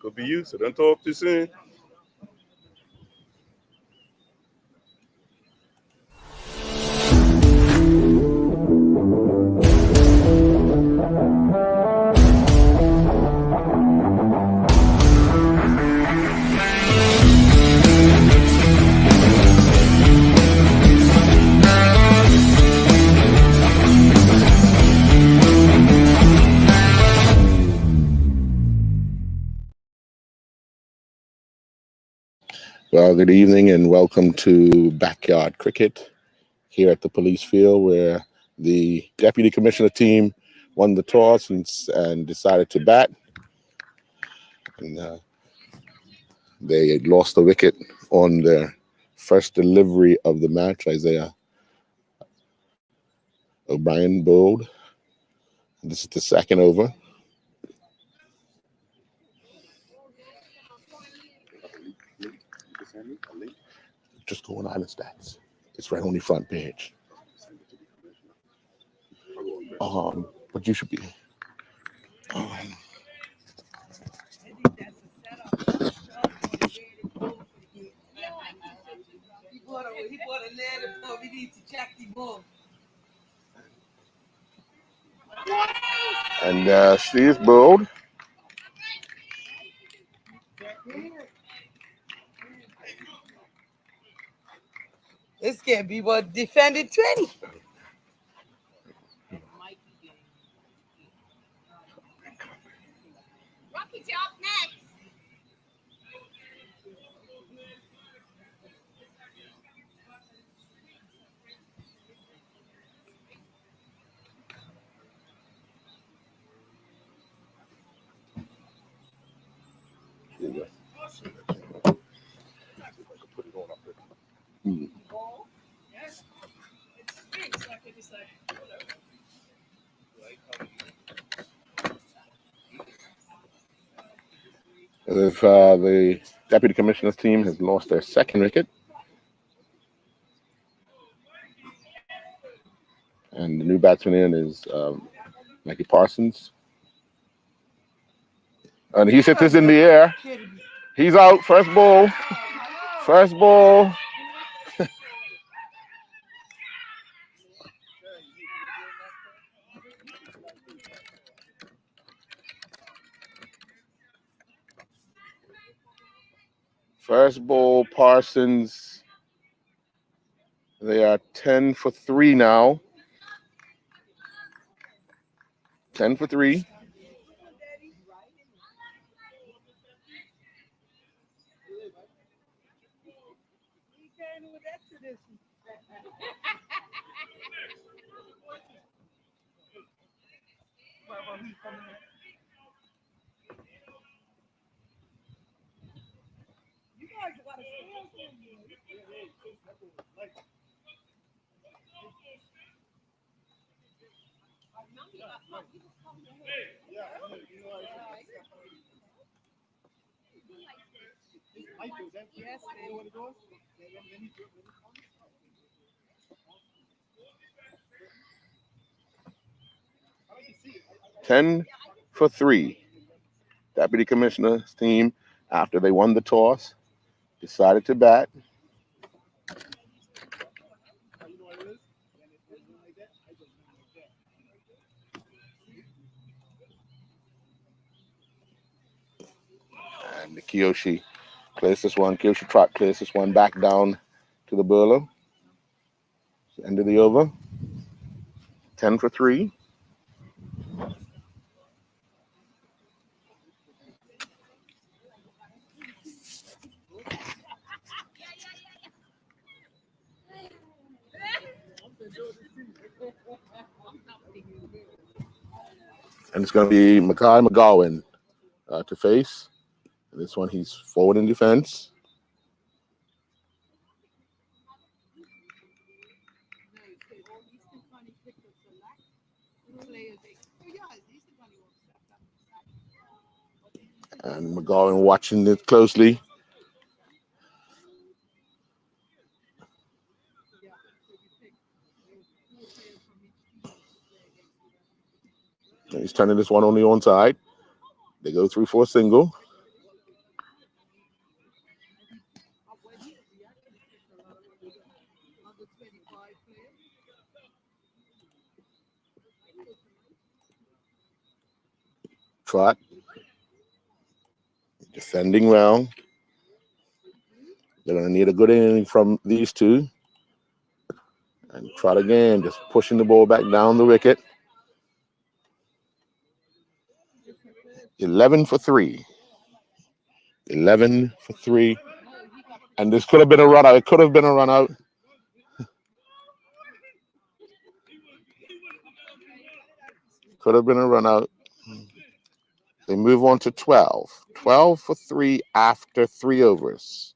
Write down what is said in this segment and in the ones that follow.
Could be you, so don't talk too soon. Well, good evening and welcome to Backyard Cricket here at the police field, where the deputy commissioner team won the toss and decided to bat. And they lost the wicket on their first delivery of the match. Isaiah O'Brien bowled. This is the second over. Just go on Island Stats. It's right on the front page. But you should be. He bought a letter for we need to check the ball. And Steve bowled. This can't be what defended 20. Rocky Top next. If the deputy commissioner's team has lost their second wicket. And the new batsman in is Mikey Parsons. And he hit this in the air. He's out. First ball. First ball. First ball, Parsons. They are 10 for 3 now. 10 for 3. Yes, 10 for 3. Deputy commissioner's team, after they won the toss, decided to bat. And the Kiyoshi clears this one. Kiyoshi Trot clears this one back down to the Burlow. End of the over. 10 for 3. And it's going to be Makai McGowan to face. And this one, he's forward in defense. And McGowan watching it closely. And he's turning this one on the onside. They go through for a single. Trot. Defending well. They're going to need a good inning from these two. And Trot again, just pushing the ball back down the wicket. 11 for 3. 11 for 3. And this could have been a run out. It could have been a run out. Could have been a run out. They move on to 12. 12 for 3 after 3 overs.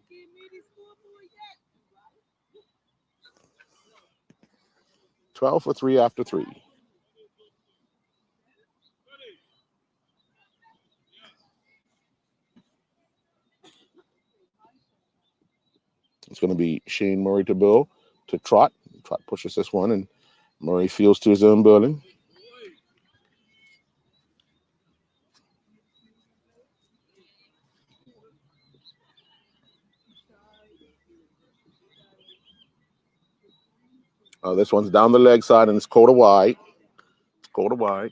Give me the scoreboard yet. 12 for 3 after 3. It's going to be Shane Murray to Bill to Trot. Trot pushes this one, and Murray fields to his own bowling. This one's down the leg side, and it's called a wide. It's called a wide.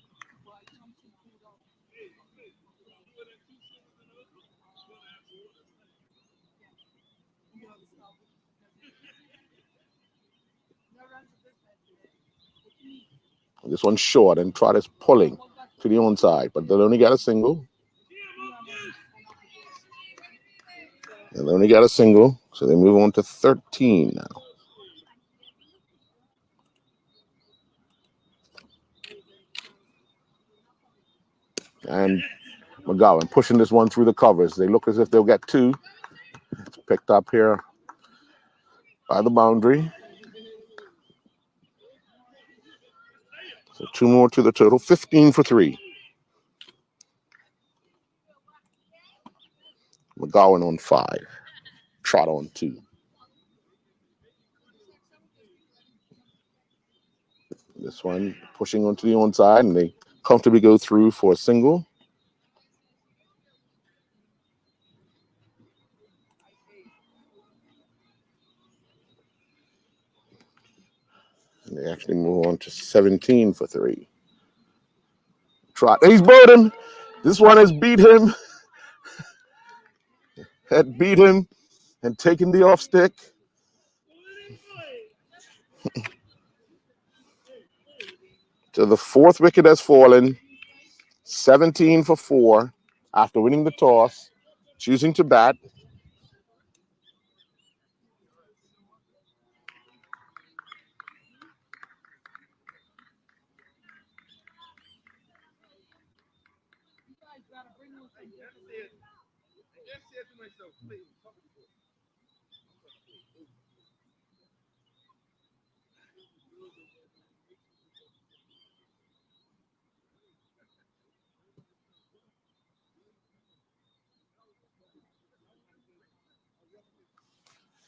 This one's short, and Trot is pulling to the onside, but they'll only get a single. They'll only get a single, so they move on to 13 now. And McGowan pushing this one through the covers. They look as if they'll get 2. It's picked up here by the boundary. So 2 more to the total. 15 for 3. McGowan on 5. Trot on 2. This one pushing onto the onside, and they comfortably go through for a single. And they actually move on to 17 for 3. Trot. He's bowled him. This one has beat him. Had beat him and taken the off stick. So the 4th wicket has fallen. 17 for 4 after winning the toss, choosing to bat.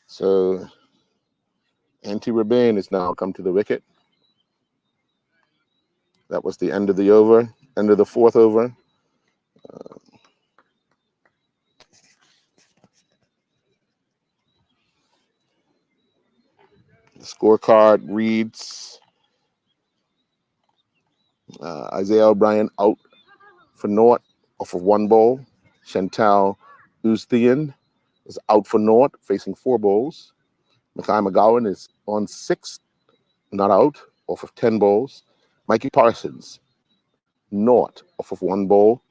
So Antti Rebane has now come to the wicket. That was the end of the over, end of the 4th over. The scorecard reads Isaiah O'Brien out for naught off of 1 ball. Chantal Ustian is out for naught, facing 4 balls. Mackay McGowan is on 6, not out, off of 10 balls. Mikey Parsons, naught off of 1 ball.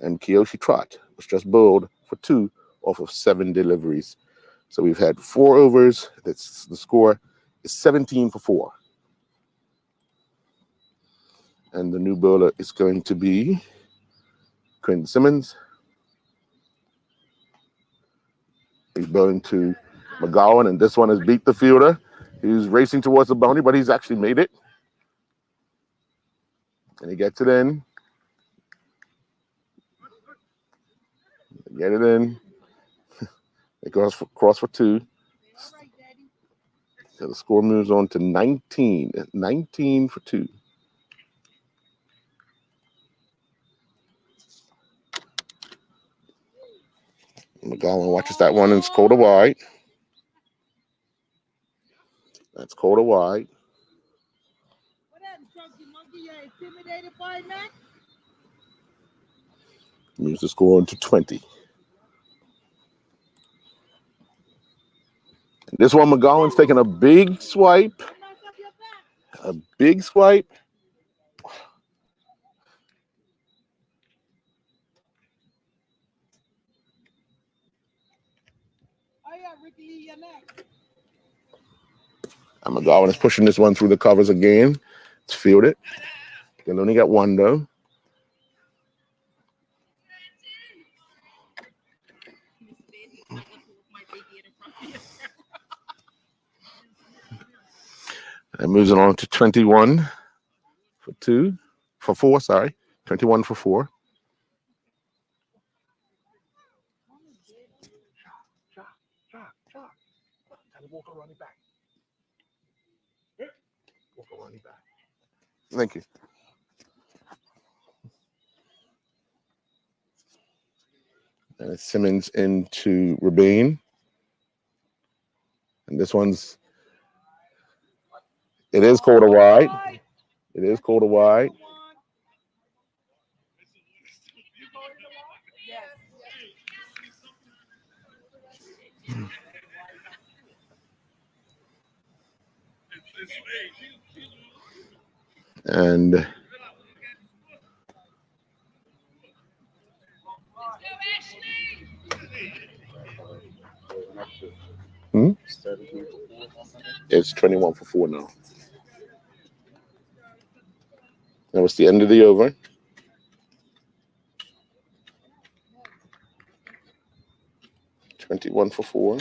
And Kiyoshi Trot was just bowled for 2 off of 7 deliveries. So we've had 4 overs. That's the score is 17 for 4. And the new bowler is going to be Quinn Simmons. He's bowling to McGowan, and this one has beat the fielder. He's racing towards the boundary, but he's actually made it. And he gets it in. Get it in. It goes cross for 2. So the score moves on to 19. 19 for 2. McGowan watches that one, and it's called a wide. That's called a wide. What happened, Chunky Monkey? You intimidated by Mac? Moves the score into 20. This one, McGowan's taking a big swipe. Knock up your back. A big swipe. Oh yeah, Ricky Lee, you're next. And McGowan is pushing this one through the covers again. It's fielded. They'll only get one though. And moves it on to 21 for four, sorry. 21 for 4. Thank you. And it's Simmons into Rabin. And this one's, it is called a wide. It is called a wide. And it's 21 for 4 now. That was the end of the over. $21 for 4.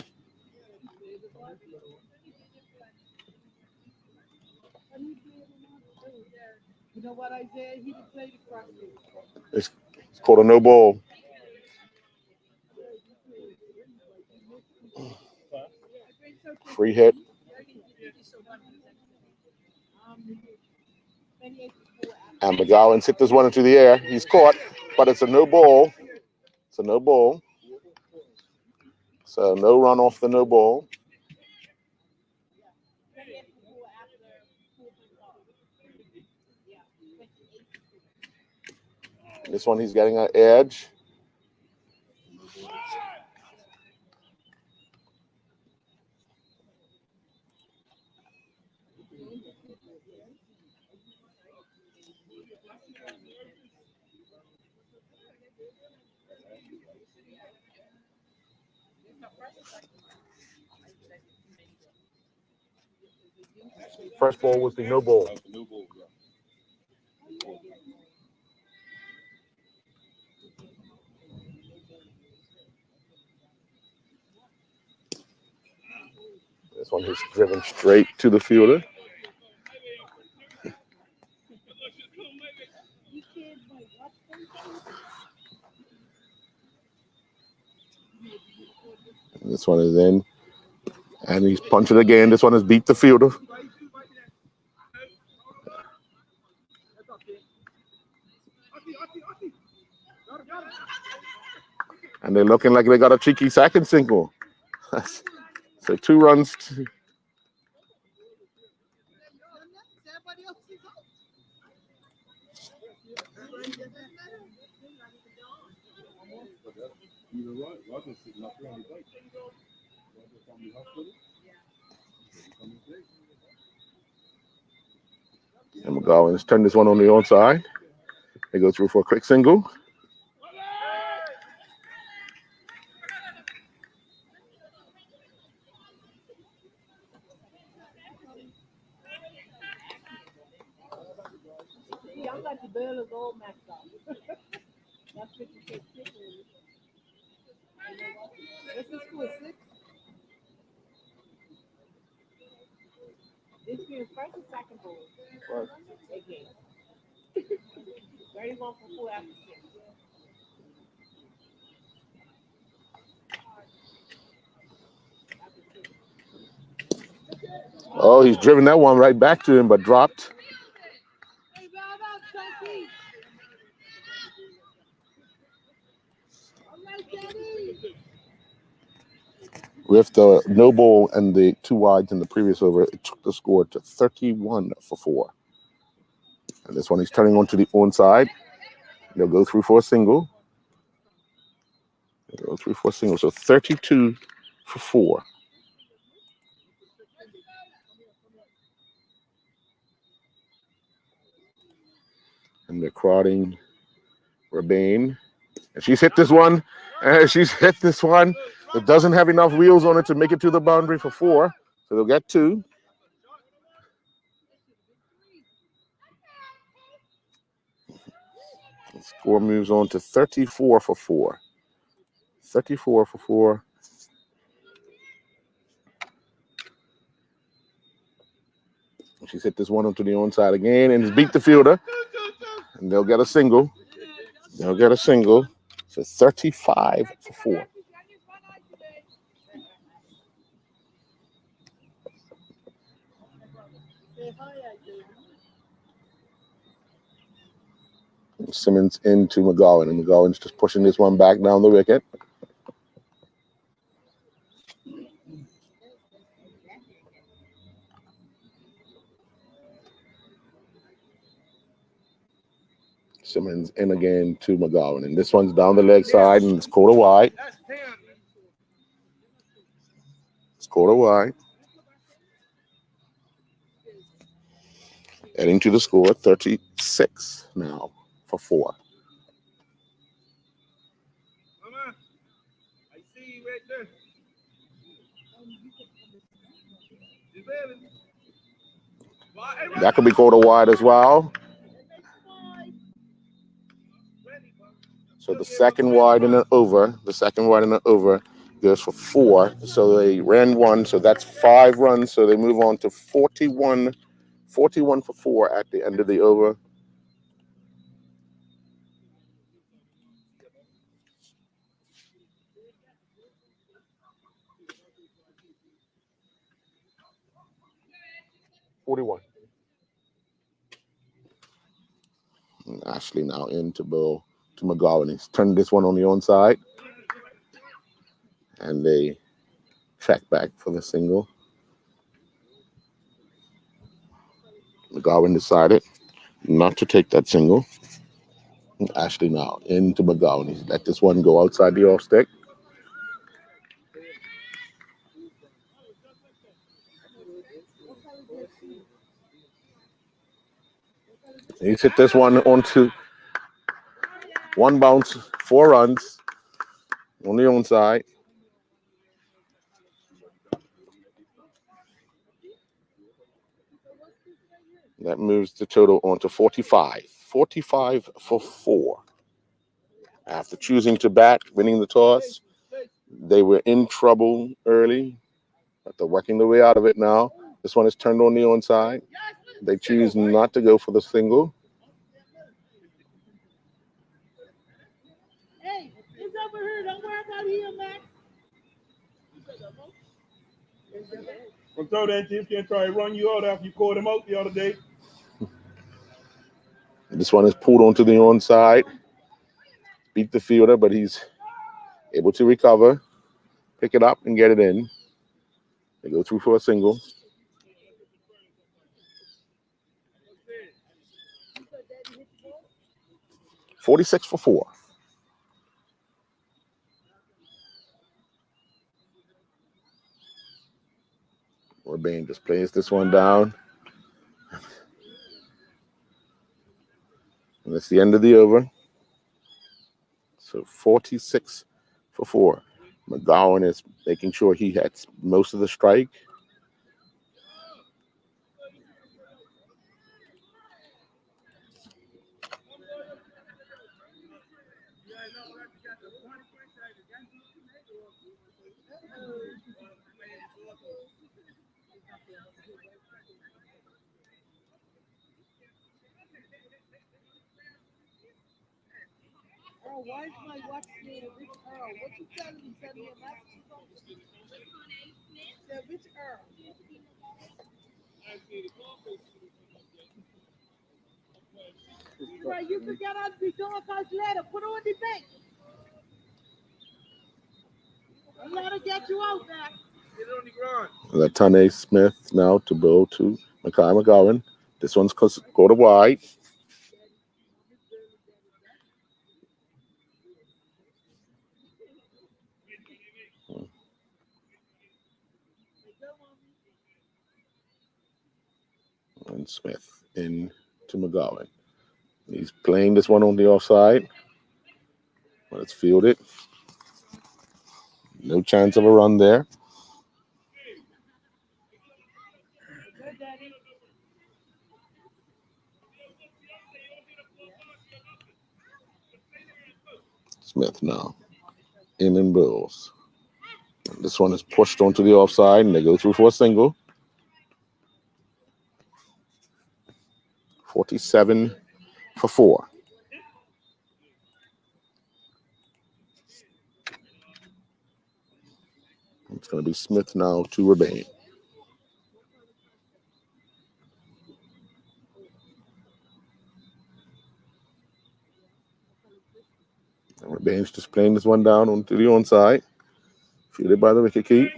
You know what, Isaiah? He didn't play the cross. It's called a no ball. Free hit. And McGowan's hit this one into the air. He's caught, but it's a no ball. It's a no ball. So no run off the no ball. This one he's getting an edge. First ball was the no ball. This one is driven straight to the fielder. And this one is in. And he's punching again. This one has beat the fielder. And they're looking like they got a cheeky second single. So 2 runs. And McGowan's turned this one on the onside. They go through for a quick single. Y'all got the Baylor's all messed up. That's 56. What's the score? 6? This being first and second ball. First. Again. 31 for 4 after 6. Oh, he's driven that one right back to him, but dropped. Hey, bow out, Chunky. All right, Daddy. With the no ball and the 2 wides in the previous over, it took the score to 31-4. And this one he's turning onto the onside. They'll go through for a single. So 32-4. And they're crowding Rebane. And she's hit this one. It doesn't have enough wheels on it to make it to the boundary for 4. So they'll get 2. The score moves on to 34-4. 34-4. She's hit this one onto the onside again and has beat the fielder. And they'll get a single. So 35-4. Simmons into McGowan, and McGowan's just pushing this one back down the wicket. Simmons in again to McGowan, and this one's down the leg side, and it's quarter wide. Adding to the score, 36 now for 4. I see you right there. That could be quarter wide as well. So the second wide and an over goes for 4. So they ran 1, so that's 5 runs. So they move on to 41 for 4 at the end of the over. And Ashley now into McGowan. He's turned this one on the onside. And they check back for the single. McGowan decided not to take that single. And Ashley now into McGowan. He's let this one go outside the off stick. He's hit this one onto one bounce, 4 runs on the onside. That moves the total onto 45. 45 for 4. After choosing to bat, winning the toss, they were in trouble early, but they're working their way out of it now. This one is turned on the onside. They choose not to go for the single. Hey, it's over here. Don't worry about him, Max. I'm throw that Jim can try to run you out after you called him out the other day. This one is pulled onto the onside. Beat the fielder, but he's able to recover, pick it up, and get it in. They go through for a single. $46 for 4. Rebane just plays this one down. And that's the end of the over. So 46 for 4. McGowan is making sure he hits most of the strike. Earl, why is my watch saying Rich Earl? What you telling me? Send me a message. Say Rich Earl. Right, you forget I'll be doing cause later. Put on the bank. Let her get you out there. Get it on the ground. Latane Smith now to go to Makai McGowan. This one's go to wide. And Smith in to McGowan. He's playing this one on the offside. But it's fielded. No chance of a run there. Good, Daddy. Smith now. In and Bills. This one is pushed onto the offside and they go through for a single. 47 for 4. It's going to be Smith now to Rebane. And Rebane's just playing this one down onto the onside. Fielded by the wicket keep.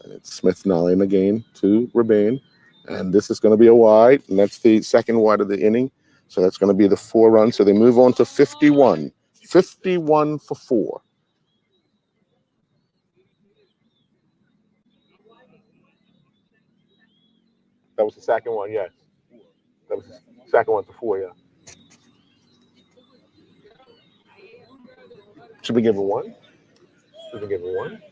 And it's Smith now in again to Rebane. And this is going to be a wide. And that's the second wide of the inning. So that's going to be the 4 runs. So they move on to 51. 51 for 4. That was the second one, yes. That was the second one for 4, yeah. Should we give her 1? Should we give her 1?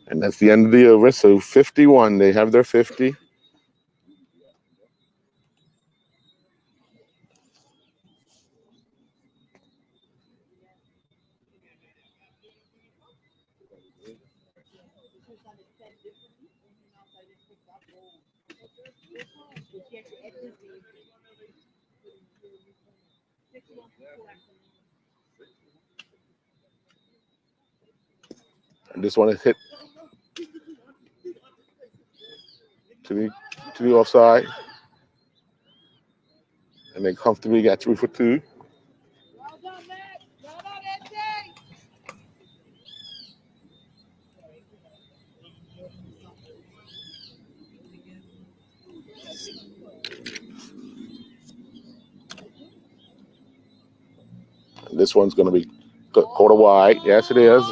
And that's the end of the over. So 51, they have their 50. And this one is hit to the offside. And they comfortably got 3 for 2. Well done, Matt. Well done, NJ. And this one's going to be quarter wide. Yes, it is.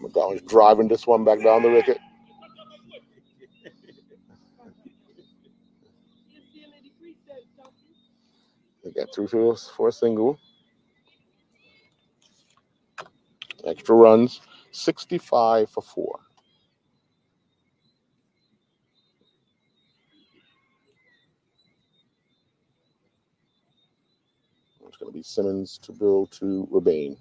McGowan's driving this one back down the wicket. They got 2 fields for a single. Extra runs, 65 for 4. It's going to be Simmons to Bill to Rebane.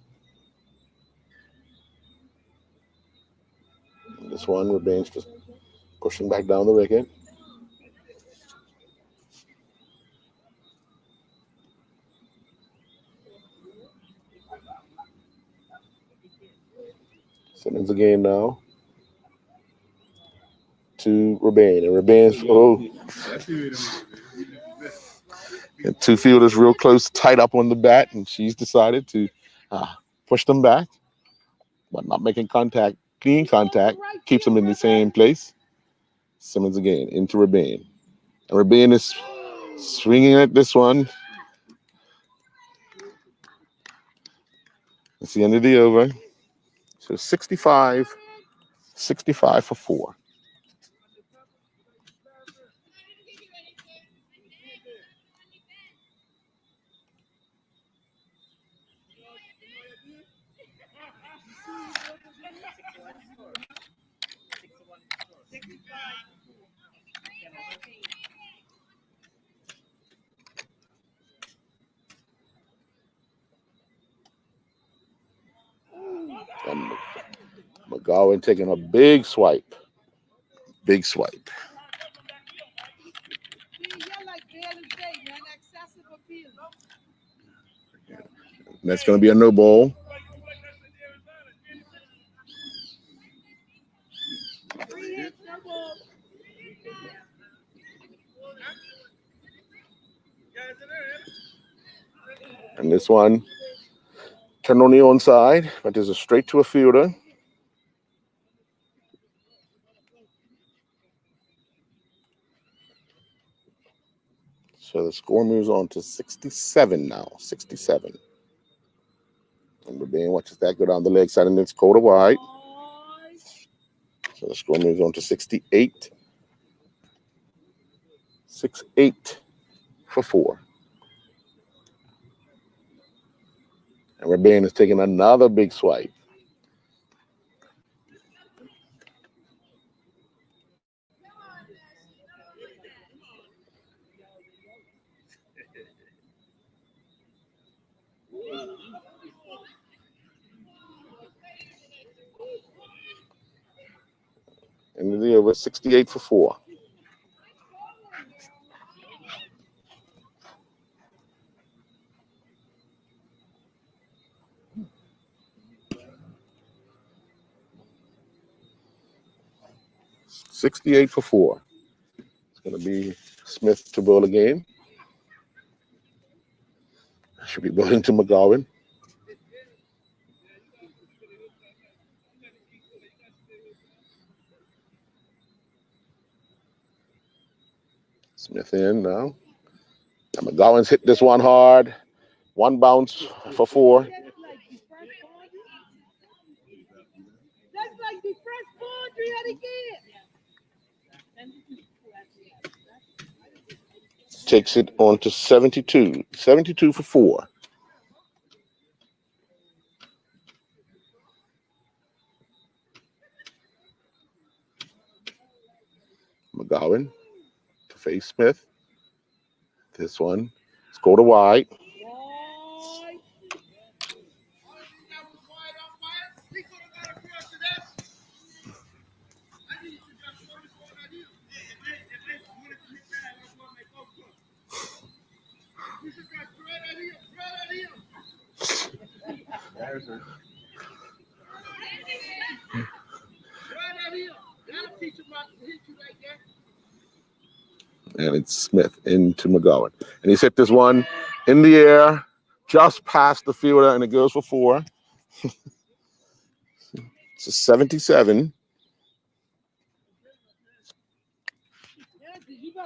And this one, Rebane's just pushing back down the wicket. Simmons again now to Rebane. And Rebane's, and 2 fielders real close, tight up on the bat, and she's decided to push them back, but not making contact, clean contact, keeps them in the same place. Simmons again into Rebane. And Rebane is swinging at this one. It's the end of the over. So 65 for 4. And McGowan taking a big swipe. Big swipe. See, you're like Bailey Day, man. Excessive appeal. That's going to be a no ball. 3 hits, no ball. And this one turned on the onside, but there's a straight to a fielder. So the score moves on to 67 now. 67. And Rabin watches that go down the leg side, and it's Coda wide. So the score moves on to 68. 6-8 for 4. And Rabin is taking another big swipe. And the over 68 for 4. $68 for 4. It's going to be Smith to bowl again. Should be bowling to McGowan. Smith in now. And McGowan's hit this one hard. One bounce for 4. That's like the first boundary at again. Takes it on to 72. 72 for 4. McGowan to face Smith. This one. Let's go to wide. And it's Smith into McGowan. And he's hit this one in the air, just past the fielder, and it goes for 4. It's a 77.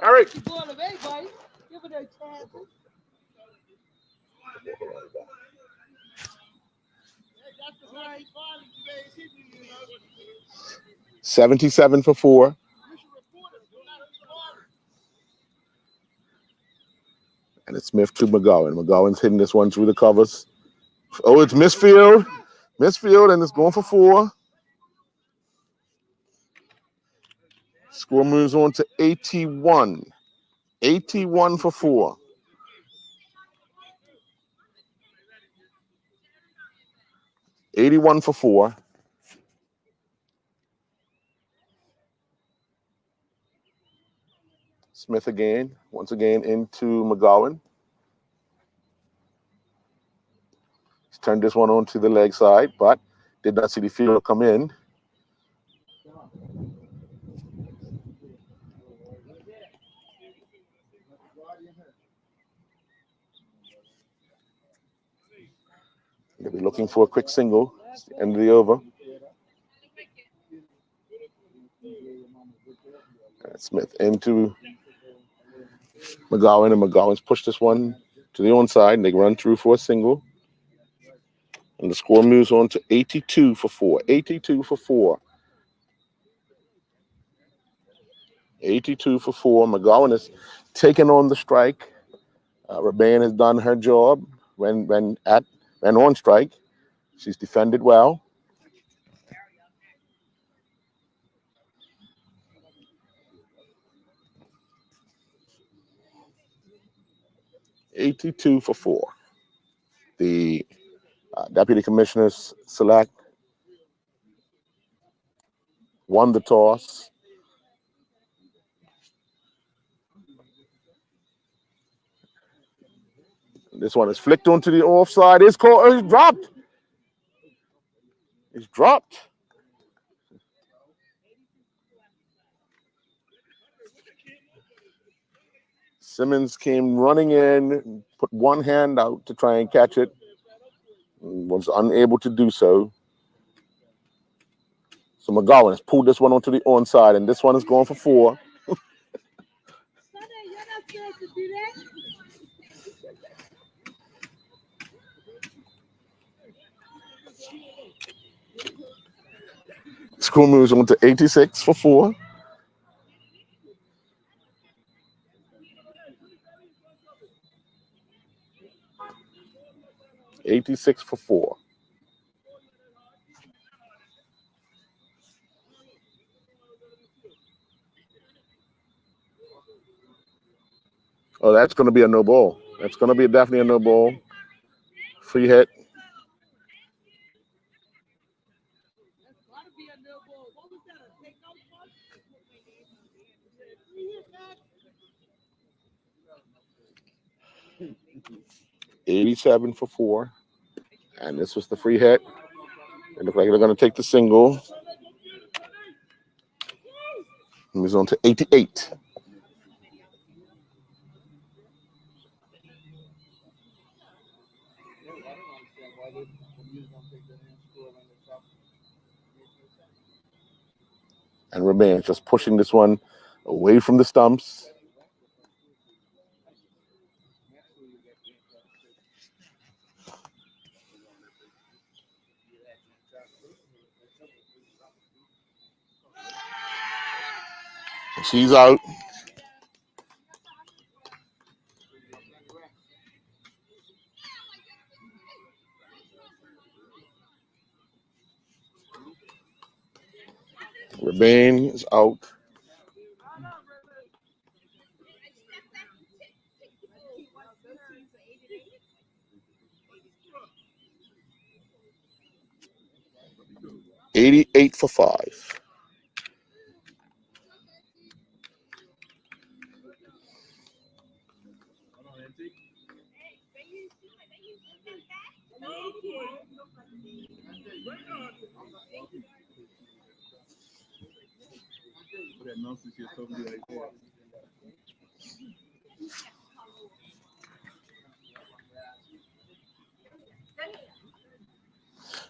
Eric. Give it a chance. 77 for 4. And it's Smith to McGowan. McGowan's hitting this one through the covers. Oh, it's misfield. Misfield, and it's going for 4. Score moves on to 81. 81 for 4. $81 for 4. Smith again, once again into McGowan. He's turned this one on to the leg side, but did not see the fielder come in. They'll be looking for a quick single. It's the end of the over. And Smith into McGowan, and McGowan's pushed this one to the onside, and they run through for a single. And the score moves on to 82 for 4. 82 for 4. 82 for 4. McGowan is taking on the strike. Rabin has done her job when on strike. She's defended well. $82 for 4. The deputy commissioners select won the toss. This one is flicked onto the offside. It's caught. Oh, it's dropped. It's dropped. Simmons came running in, put one hand out to try and catch it, was unable to do so. So McGowan has pulled this one onto the onside, and this one is going for 4. Sunday, you're not supposed to do that. Score moves on to 86 for 4. $86 for 4. Oh, that's going to be a no ball. That's going to be definitely a no ball. Free hit. That's gotta be a no ball. What was that? A take out one? Free hit that. 87 for 4. And this was the free hit. It looked like they're going to take the single. Moves on to 88. And Remains just pushing this one away from the stumps. She's out. Rebane is out. $88 for 5.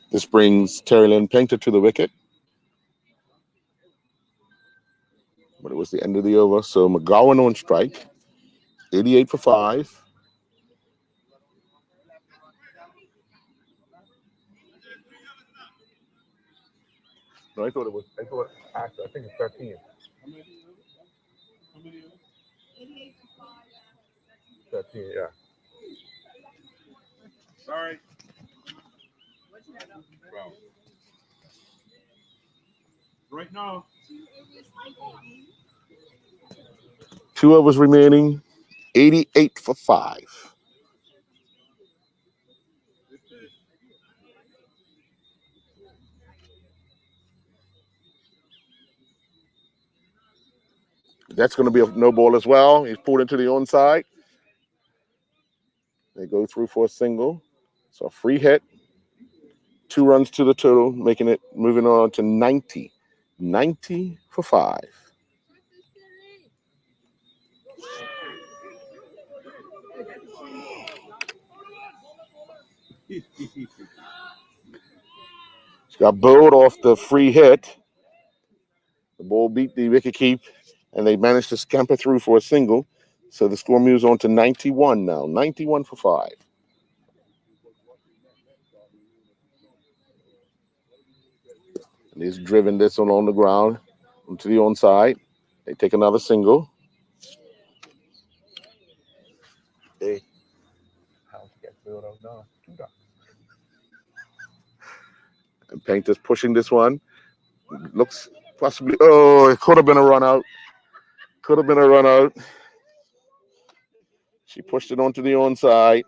This brings Terry Lynn Painter to the wicket. But it was the end of the over. So McGowan on strike. 88 for 5. No, I thought actually, I think it's 13. 13, yeah. Sorry. Wow. Right now. 2 overs remaining. 88 for 5. That's going to be a no ball as well. He's pulled into the onside. They go through for a single. So a free hit. 2 runs to the total, making it moving on to 90. 90 for 5. She got bowled off the free hit. The ball beat the wicket keep, and they managed to scamper through for a single. So the score moves on to 91 now. 91 for 5. And he's driven this one on the ground into the onside. They take another single. Hey. And Painter's pushing this one. Looks possibly, oh, it could have been a run out. Could have been a run out. She pushed it onto the onside.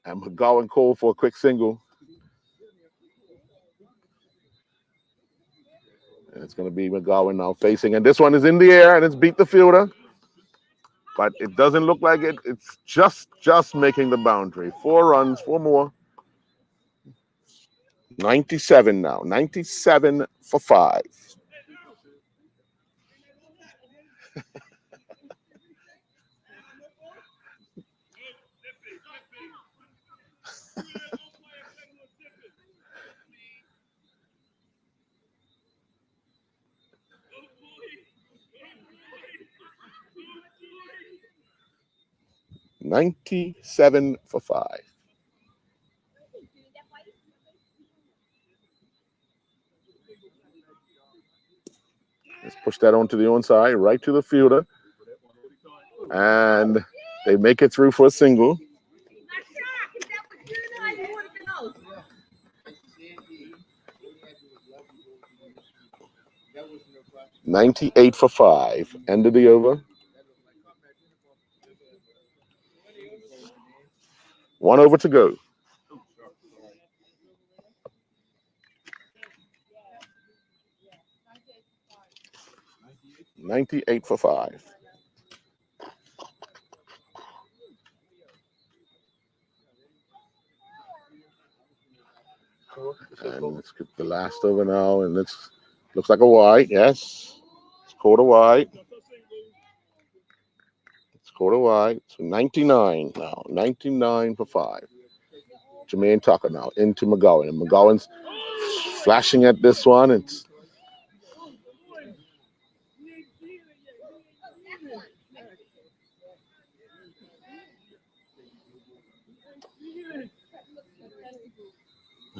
And McGowan called for a quick single. And it's going to be McGowan now facing. And this one is in the air, and it's beat the fielder. but it doesn't look like it. It's just making the boundary. 4 runs, 4 more. 97 now. 97 for 5. $97 for 5. Let's push that onto the onside, right to the fielder. And they make it through for a single. 98 for 5. End of the over. 1 over to go. $98 for 5. And let's get the last over now. And looks like a wide. Yes. It's called a wide. It's called a wide. So 99 now. 99 for 5. Jermaine Tucker now into McGowan. And McGowan's flashing at this one. It's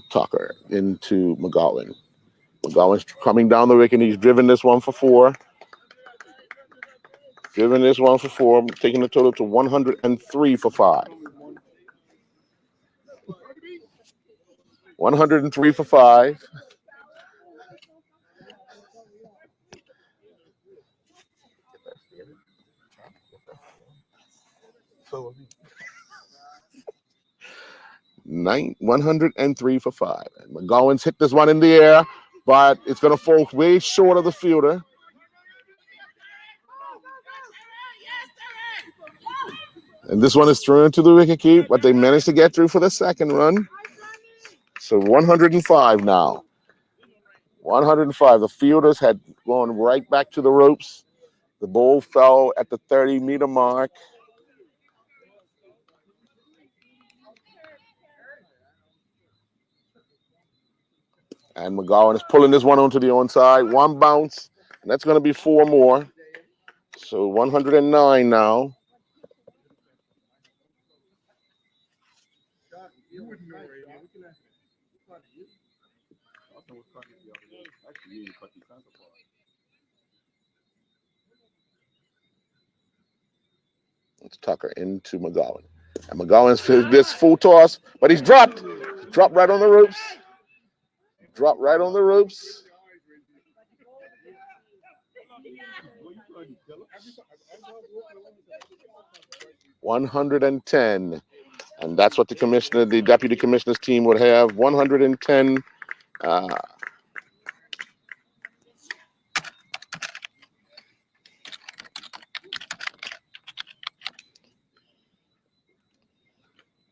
Tucker into McGowan. McGowan's coming down the wicket. He's driven this one for 4. Driven this one for 4, taking the total to 103 for 5. 103 for 5. Nine, 103 for 5. And McGowan's hit this one in the air, but it's going to fall way short of the fielder. And this one is thrown to the wicket keep, but they managed to get through for the second run. So 105 now. 105. The fielders had gone right back to the ropes. The ball fell at the 30-meter mark. And McGowan is pulling this one onto the onside. 1 bounce, and that's going to be 4 more. So 109 now. It's Tucker into McGowan. And McGowan's this full toss, but he's dropped. Dropped right on the ropes. Dropped right on the ropes. 110. And that's what the deputy commissioner's team would have. 110.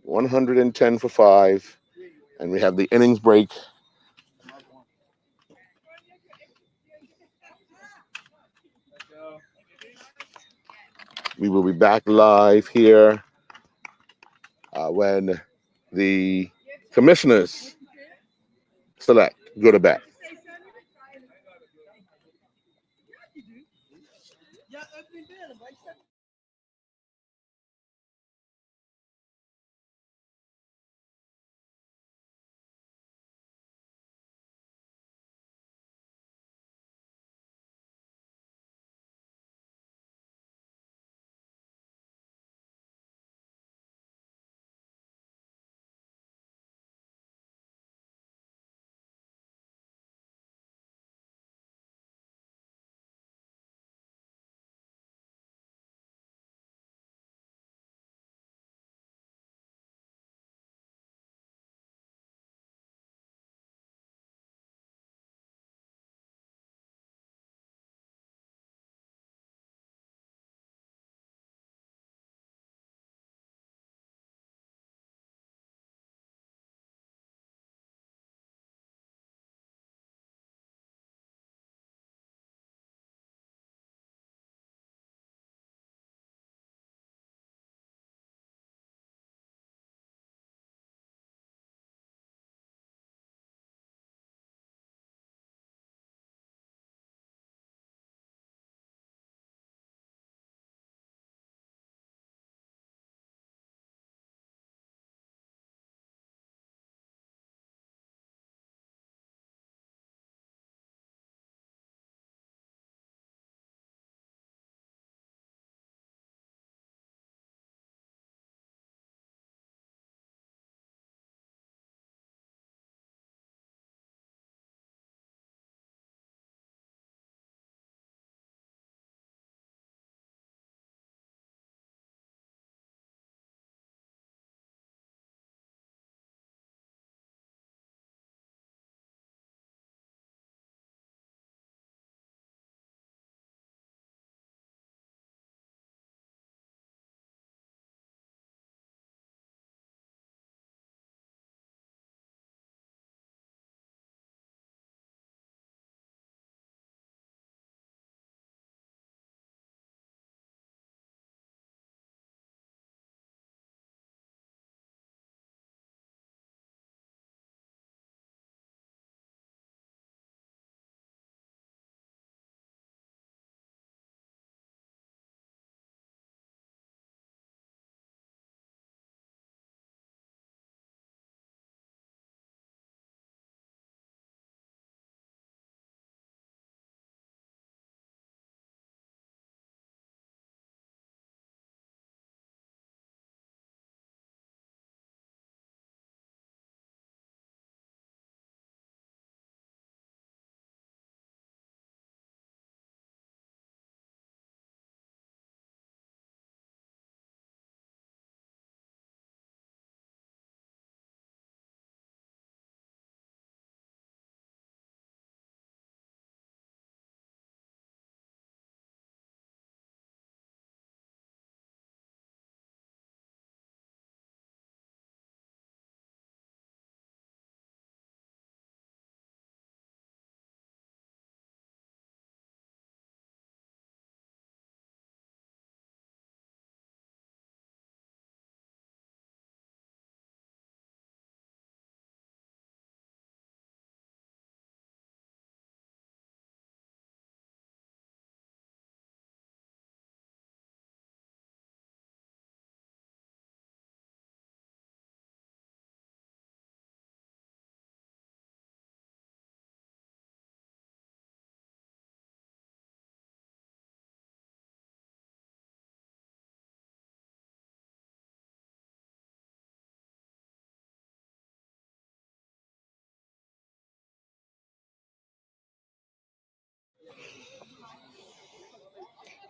110 for 5. And we have the innings break. We will be back live here when the commissioners select go to bat.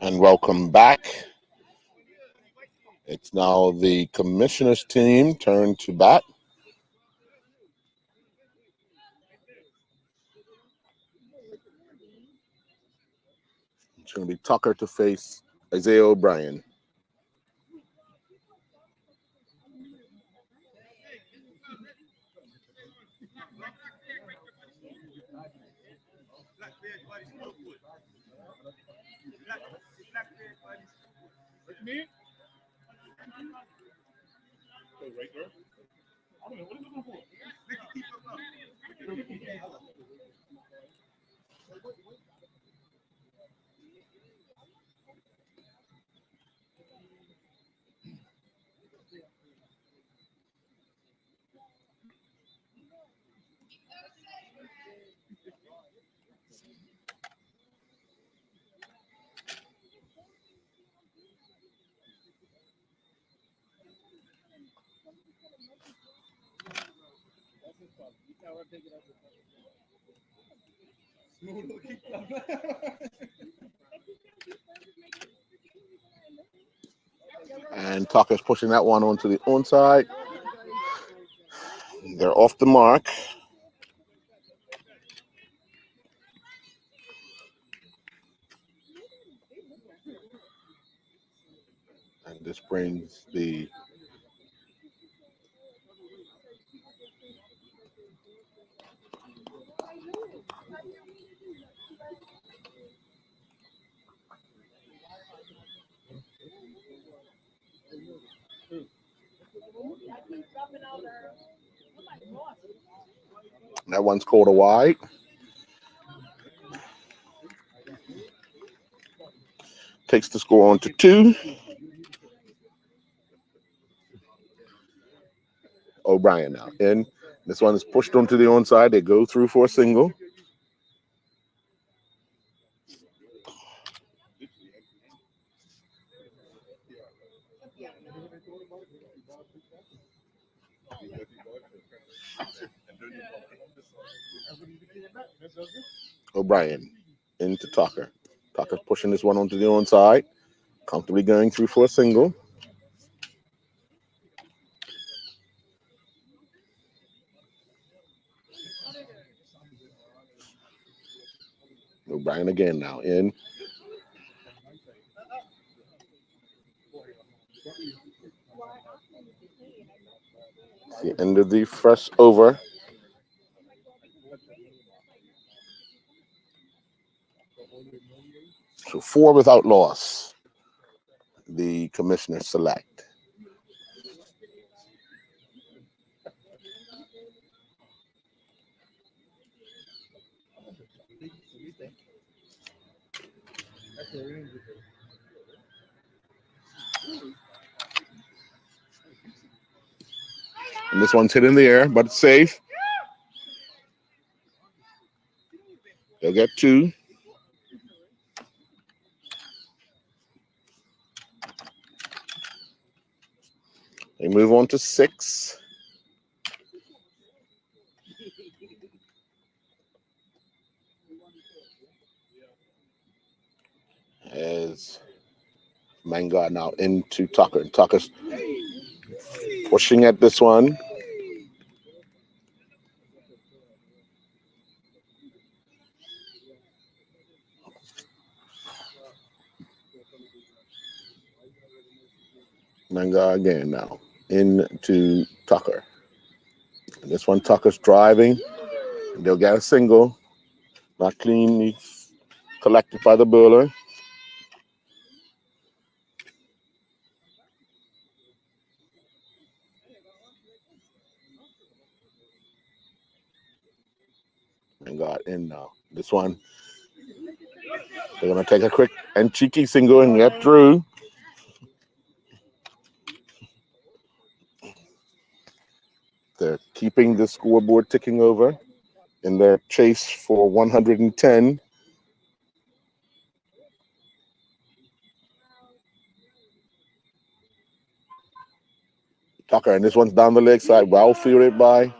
And welcome back. It's now the commissioner's team turn to bat. It's going to be Tucker to face Isaiah O'Brien. And Tucker's pushing that one onto the onside. They're off the mark. And this brings the that one's called a wide. Takes the score on to 2. O'Brien now in. This one is pushed onto the onside. They go through for a single. O'Brien into Tucker. Tucker's pushing this one onto the onside. Comfortably going through for a single. O'Brien again now in. It's the end of the first over. So 4 without loss. The commissioners select. And this one's hit in the air, but it's safe. They'll get 2. They move on to 6. As Mangard now into Tucker. And Tucker's pushing at this one. Mangard again now into Tucker. And this one, Tucker's driving. They'll get a single. Not cleanly collected by the bowler. And got in now. This one, they're going to take a quick and cheeky single and get through. They're keeping the scoreboard ticking over in their chase for 110. Tucker, and this one's down the leg side, well fielded by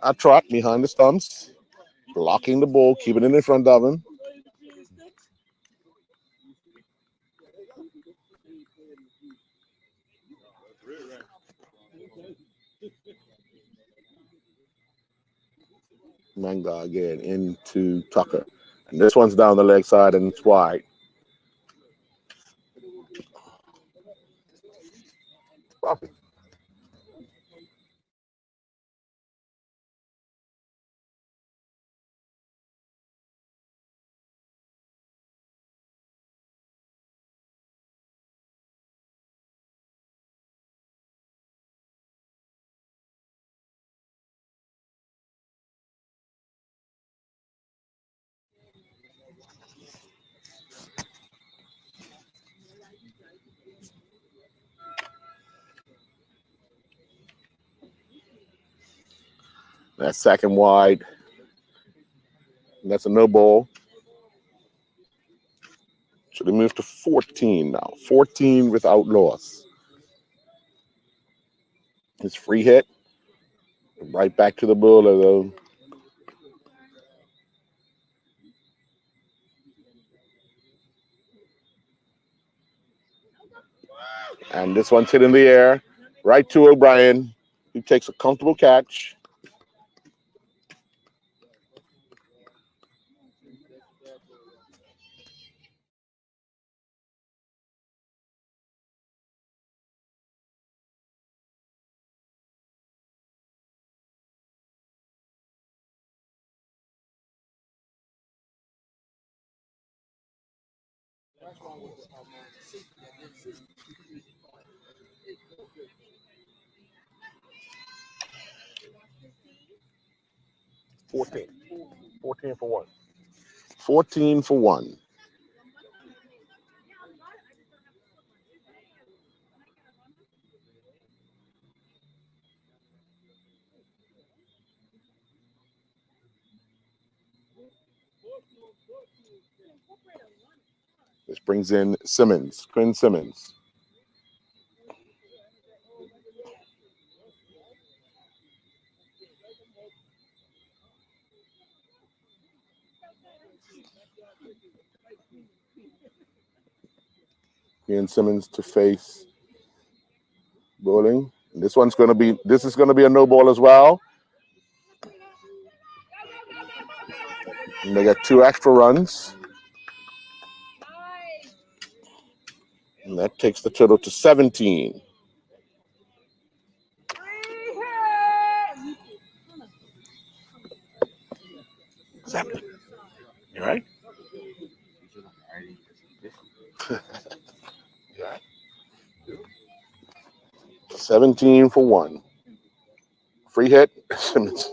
a Trot behind the stumps, blocking the ball, keeping it in front of him. Manga again into Tucker. And this one's down the leg side and it's wide. Copy. That's second wide. And that's a no ball. So they move to 14 now. 14 without loss. His free hit. Right back to the bowler though. And this one's hit in the air. Right to O'Brien. He takes a comfortable catch. Fourteen for one. 14 for one. This brings in Simmons, Quinn Simmons. Quinn Simmons to face bowling. And this is going to be a no ball as well. And they got 2 extra runs. And that takes the total to 17. What's happening? You all right? You all right? 17 for one. Free hit. Simmons.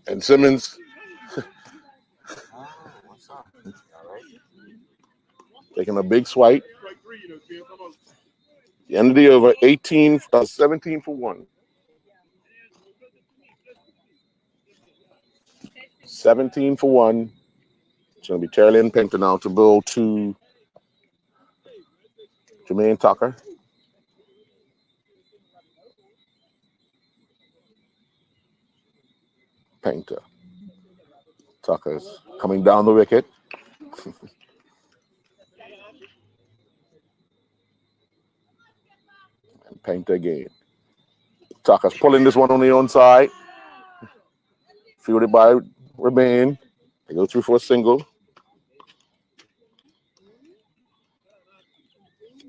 And Simmons taking a big swipe. The end of the over, 17 for one. 17 for one. It's going to be Terry Lynn Painter now to bowl to Jermaine Tucker. Painter. Tucker's coming down the wicket. And Painter again. Tucker's pulling this one on the onside. Fielded by Remain. They go through for a single.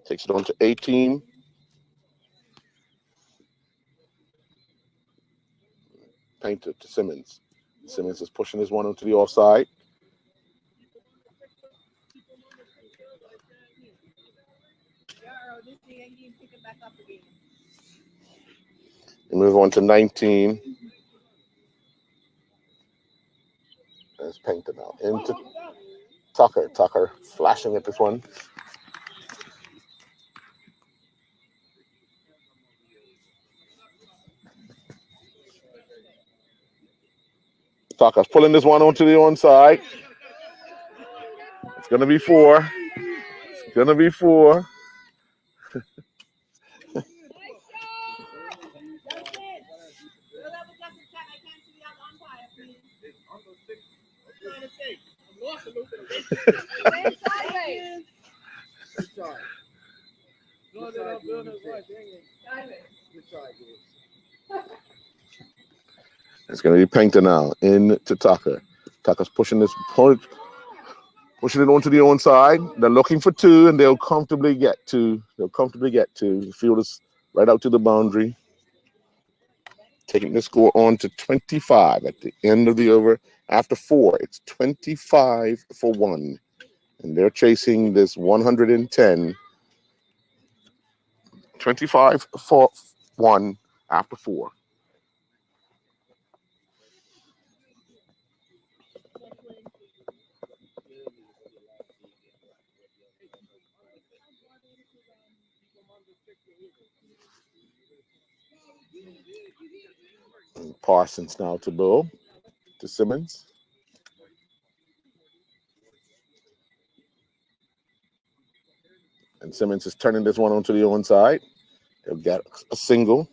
Takes it on to 18. Painter to Simmons. Simmons is pushing this one onto the offside. We move on to 19. There's Painter now. Into Tucker. Tucker flashing at this one. Tucker's pulling this one onto the onside. It's going to be 4. It's going to be 4. Stand sideways. Good try. No, they're not doing it right. Dang it. Good try, Gibbs. It's going to be Painter now into Tucker. Tucker's pushing it onto the own side. They're looking for two, and they'll comfortably get two. The field is right out to the boundary. Taking the score on to 25 at the end of the over. After 4, it's 25-1. And they're chasing this 110. 25-1 after 4. And Parsons now to Bull, to Simmons. And Simmons is turning this one onto the own side. He'll get a single.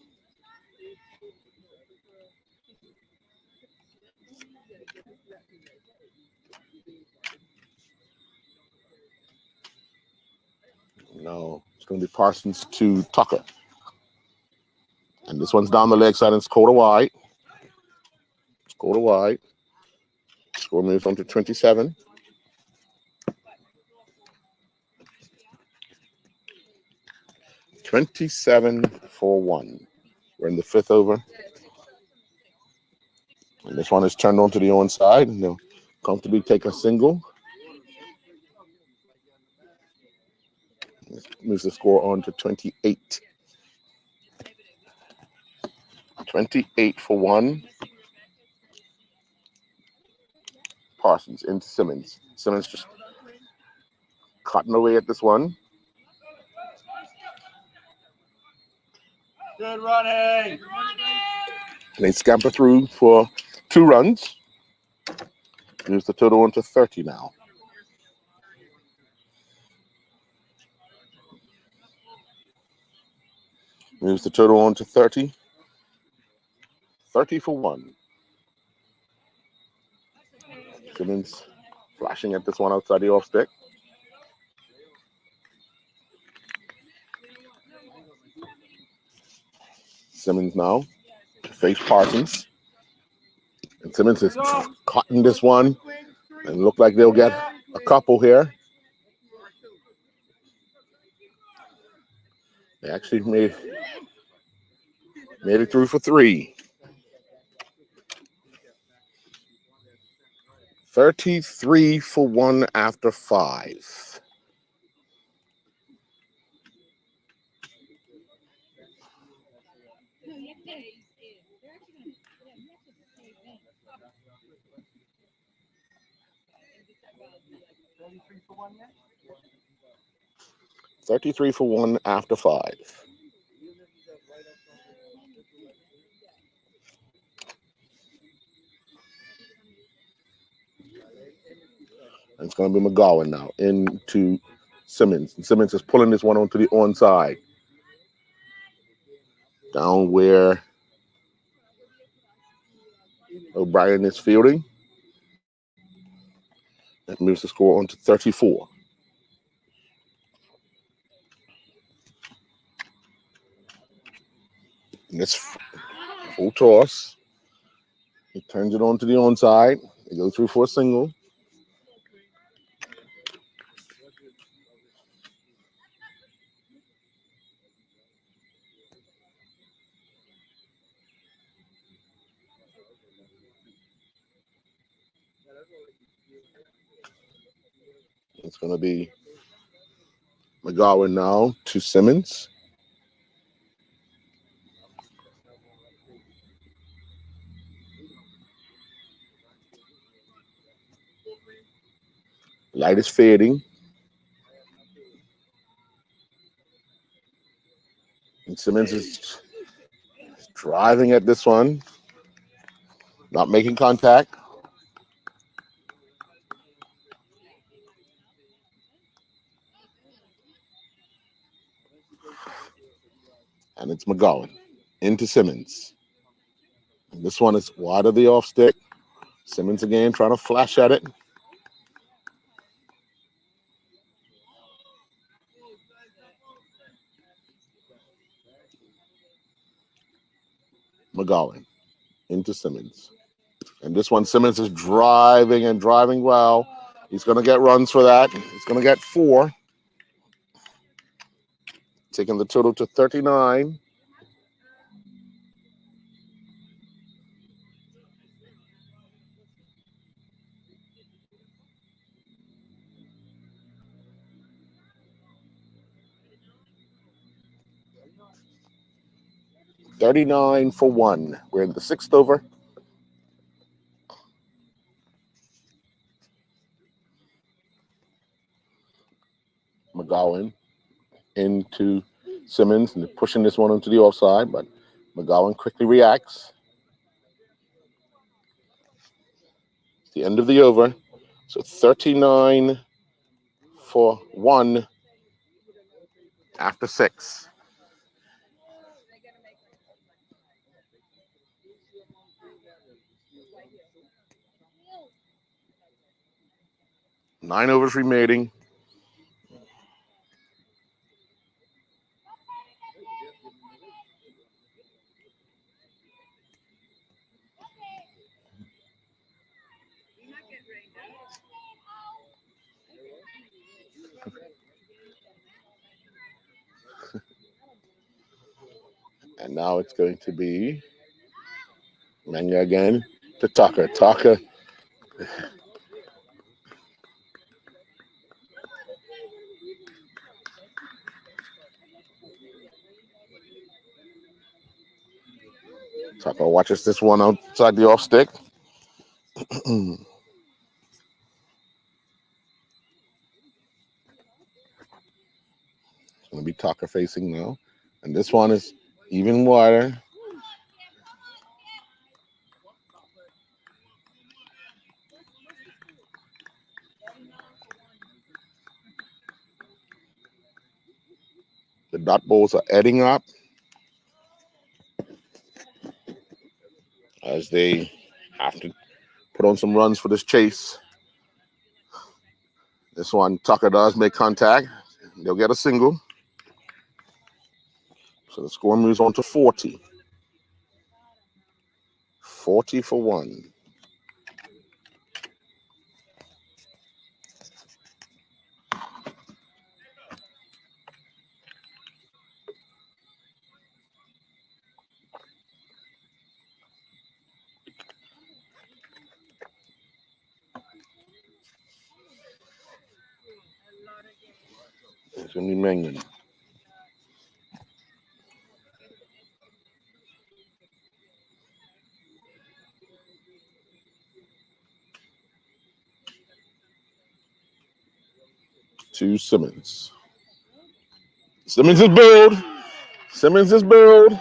No, it's going to be Parsons to Tucker. And this one's down the leg side and it's quarter wide. Score moves on to 27. $27-1. We're in the 5th over. And this one is turned onto the own side, and they'll comfortably take a single. This moves the score on to 28. 28-1. Parsons into Simmons. Simmons just cutting away at this one. Good running. And they scamper through for 2 runs. Moves the total on to 30 now. Moves the total on to 30. 30-1. Simmons flashing at this one outside the off stick. Simmons now to face Parsons. And Simmons is cutting this one. And look like they'll get a couple here. They actually made it through for 3. 33-1 after 5. $33-1 after 5. And it's going to be McGowan now into Simmons. And Simmons is pulling this one onto the onside. Down where O'Brien is fielding. That moves the score on to 34. And it's full toss. He turns it on to the onside. They go through for a single. It's going to be McGowan now to Simmons. Light is fading. And Simmons is driving at this one. Not making contact. And it's McGowan into Simmons. And this one is wide of the off stick. Simmons again trying to flash at it. McGowan into Simmons. And this one, Simmons is driving and driving well. He's going to get runs for that. He's going to get 4. Taking the total to 39. $39 for 1. We're in the 6th over. McGowan into Simmons and pushing this one into the offside, but McGowan quickly reacts. It's the end of the over. So 39 for 1 after 6. Nine overs remaining. And now it's going to be Manga again to Tucker. Tucker. Tucker watches this one outside the off stick. Going to be Tucker facing now. And this one is even wider. The dot balls are adding up as they have to put on some runs for this chase. This one, Tucker does make contact. They'll get a single. So the score moves on to 40. 40 for 1. It's going to be Mangan. To Simmons. Simmons is billed. Simmons is billed. Do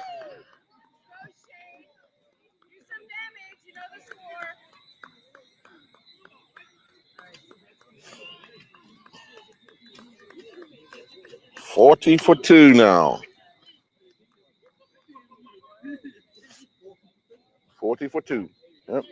some damage, you know the score. 40 for 2 now. 40 for 2. Yep.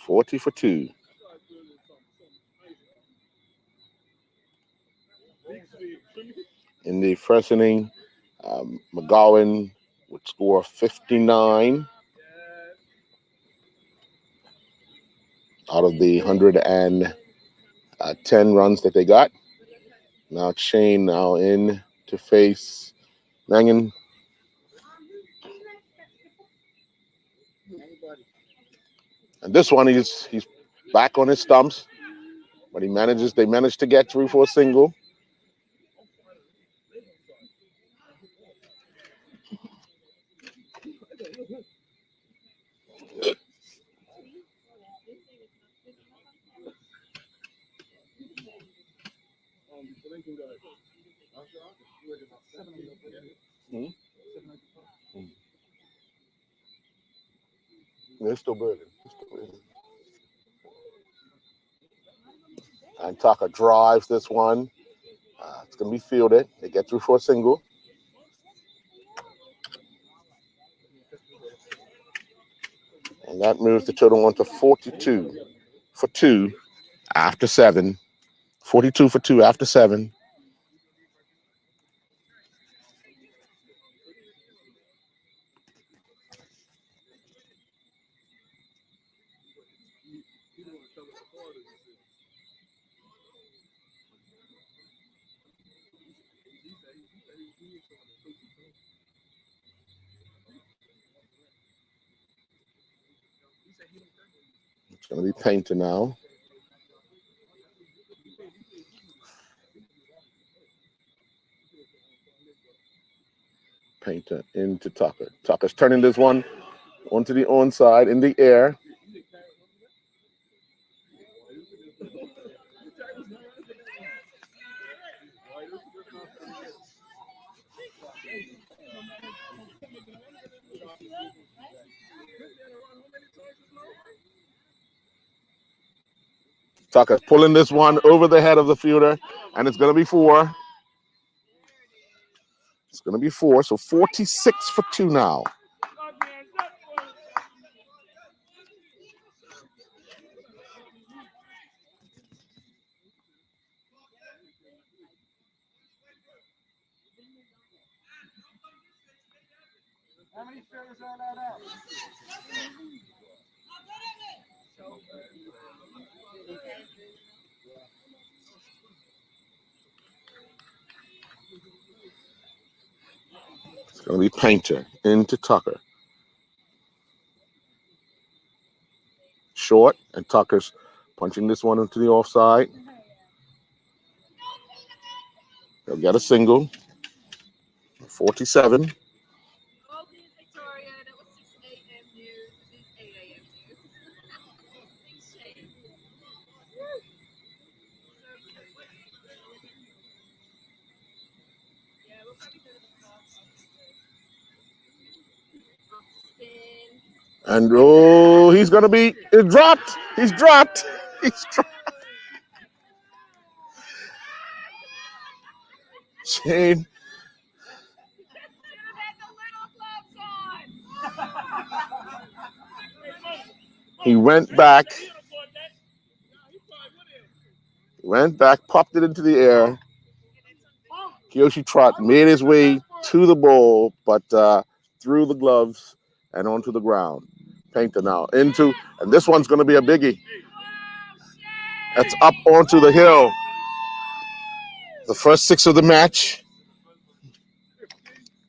$40 for 2. In the first inning, McGowan would score 59 out of the 110 runs that they got. Now Shane now in to face Mangan. And this one he's back on his stumps, but they manage to get through for a single. They're still burning. And Tucker drives this one. It's going to be fielded. They get through for a single. And that moves the total on to 42 for 2 after 7. 42 for 2 after 7. It's going to be Painter now. Painter into Tucker. Tucker's turning this one onto the onside in the air. Tucker's pulling this one over the head of the fielder, and it's going to be 4. It's going to be 4, so 46 for 2 now. How many fillers are allowed out? It's going to be Painter into Tucker. Short, and Tucker's punching this one into the offside. They'll get a single. 47. Well, Victoria, that was 6 a.m. news. This is 8 a.m. news. Thanks, Shane. Yeah, we'll probably go to the park after spin. And oh, he's going to be dropped. He's dropped. He's dropped. Shane. He went back, popped it into the air. Kiyoshi Trot made his way to the ball, but through the gloves and onto the ground. Painter now into, and this one's going to be a biggie. That's up onto the hill. The first 6 of the match,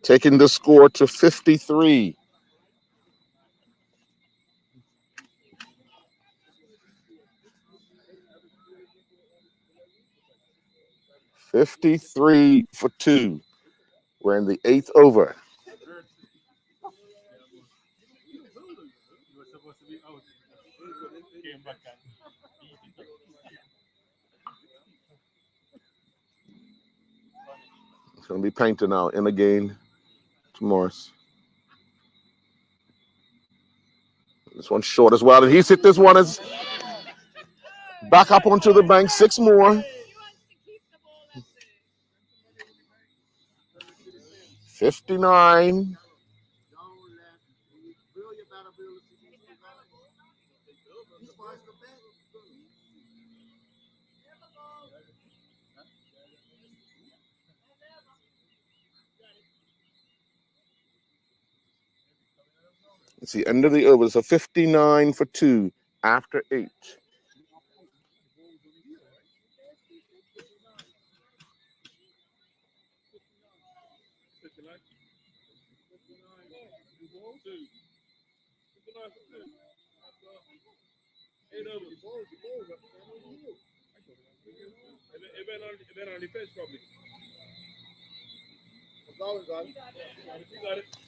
taking the score to 53. 53 for 2. We're in the 8th over. It's going to be Painter now in again to Morris. This one's short as well, and he's hit this one as back up onto the bank. 6 more. 59. It's the end of the over. So 59 for 2 after 8. It been on defense probably.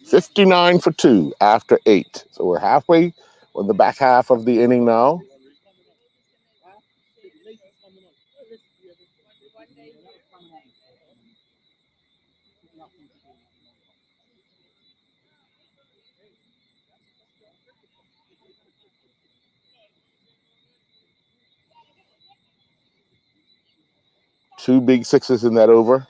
59 for 2 after 8. So we're halfway on the back half of the inning now. 2 big sixes in that over.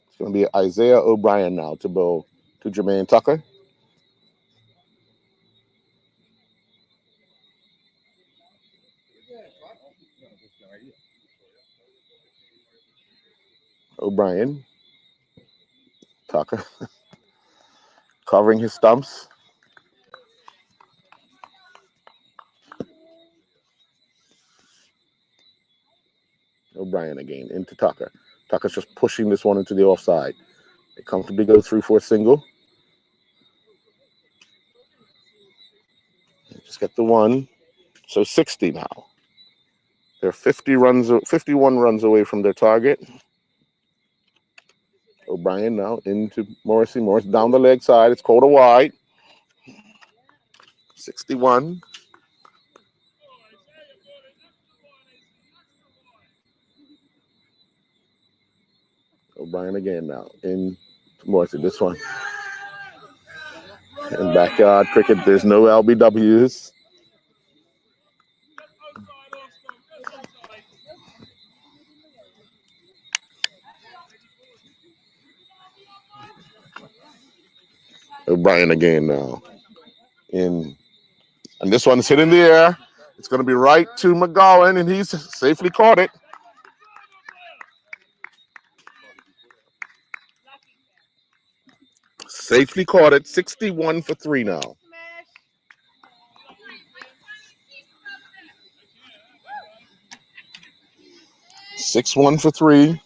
It's going to be Isaiah O'Brien now to bowl to Jermaine Tucker. O'Brien. Tucker. Covering his stumps. O'Brien again into Tucker. Tucker's just pushing this one into the offside. They comfortably go through for a single. Just get the one. So 60 now. They're 51 runs away from their target. O'Brien now into Morrissey. Morris down the leg side. It's called a wide. 61. O'Brien again now in Morrissey. This one. In backyard cricket, there's no LBWs. O'Brien again now. And this one's hit in the air. It's going to be right to McGowan, and he's safely caught it. Safely caught it. 61 for 3 now. 6-1 for 3.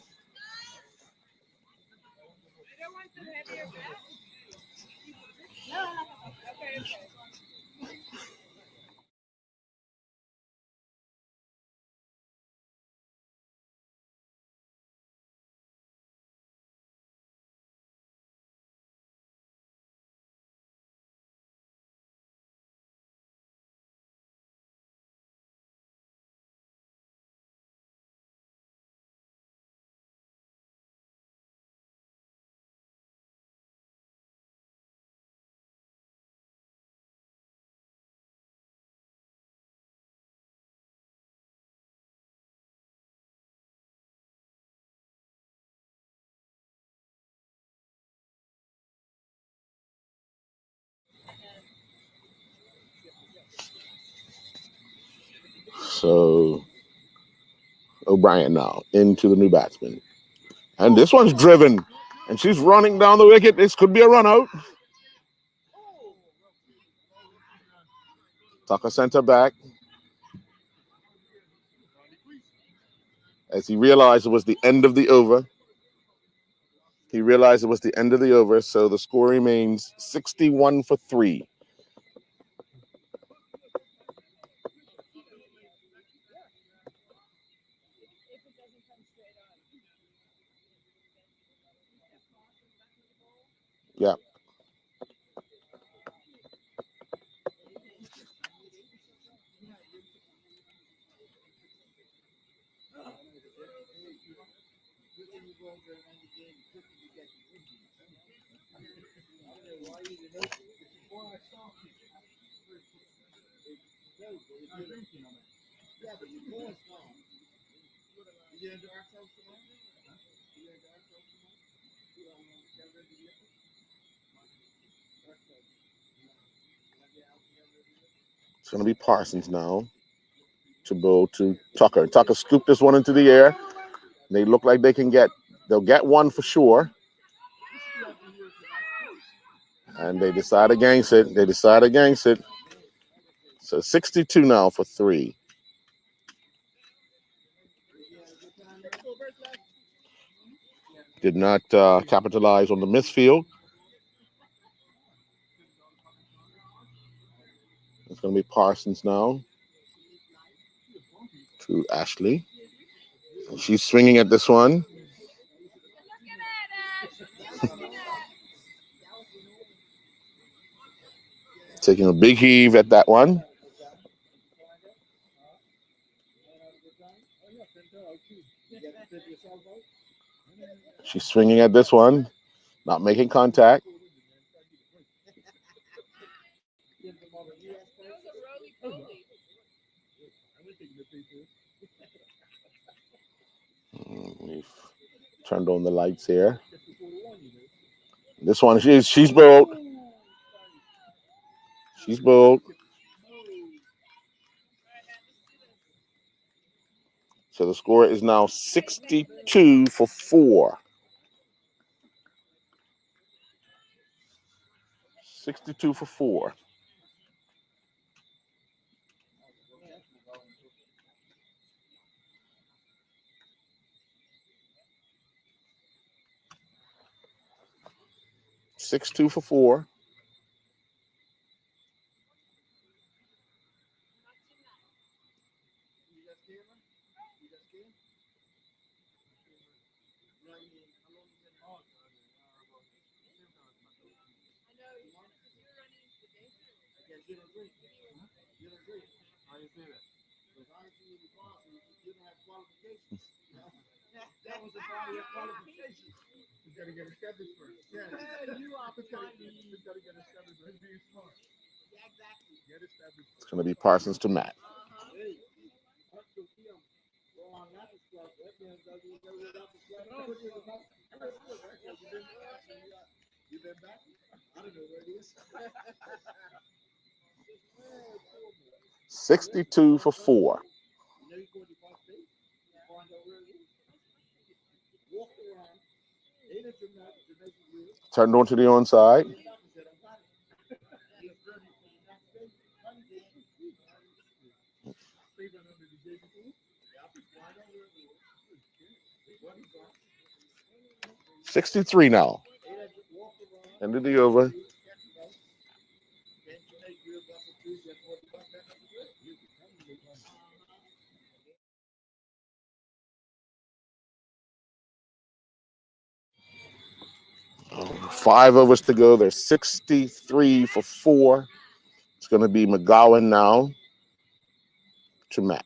So O'Brien now into the new batsman. And this one's driven. And she's running down the wicket. This could be a run out. Tucker center back. As he realized it was the end of the over. So the score remains 61 for 3. Yeah. It's going to be Parsons now to bowl to Tucker. Tucker scooped this one into the air. They look like they'll get one for sure. And they decide against it. So 62 now for 3. Did not capitalize on the misfield. It's going to be Parsons now to Ashley. She's swinging at this one. Taking a big heave at that one. She's swinging at this one, not making contact. We've turned on the lights here. This one, she's bold. She's bold. So the score is now 62 for 4. 62 for 4. Six-two for 4. That was a body of qualification. You gotta get established first. Yeah, you are funny. You gotta get established first. Be smart. Yeah, exactly. Get established It's going to be Parsons to Matt. Hey, up to him. Go on that club. That man doesn't go without the club. You've been back? I don't know where it is. 62 for 4. You know you go to Boston State? Find out where it is. Walk around. Ain't it Jamaican? Turned on to the onside. $63 now. End of the over. Five overs to go. There's 63 for 4. It's going to be McGowan now to Matt.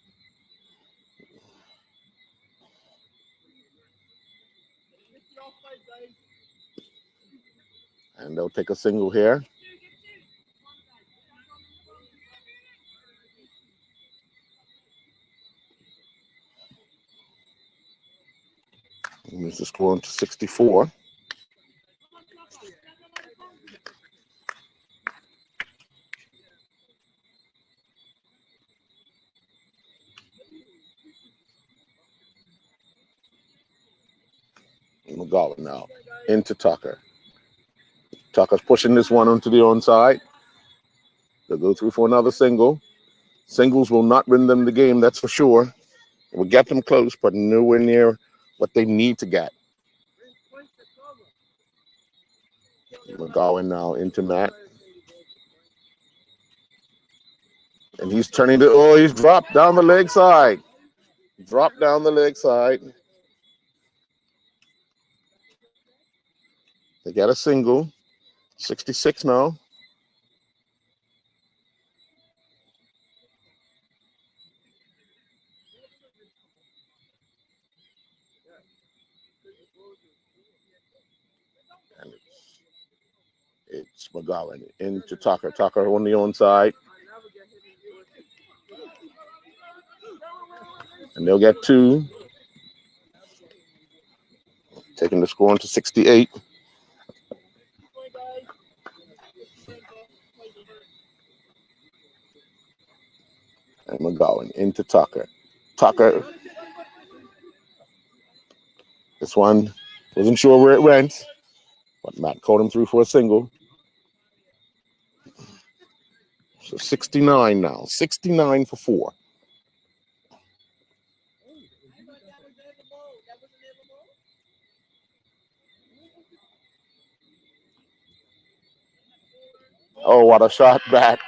And they'll take a single here. Moves the score to 64. McGowan now into Tucker. Tucker's pushing this one onto the onside. They'll go through for another single. Singles will not win them the game, that's for sure. We'll get them close, but nowhere near what they need to get. McGowan now into Matt. And he's turning to, he's dropped down the leg side. Dropped down the leg side. They got a single. 66 now. And it's McGowan into Tucker. Tucker on the onside. And they'll get 2. Taking the score into 68. And McGowan into Tucker. Tucker. This one wasn't sure where it went, but Matt caught him through for a single. So 69 now. 69 for 4. Oh, what a shot back.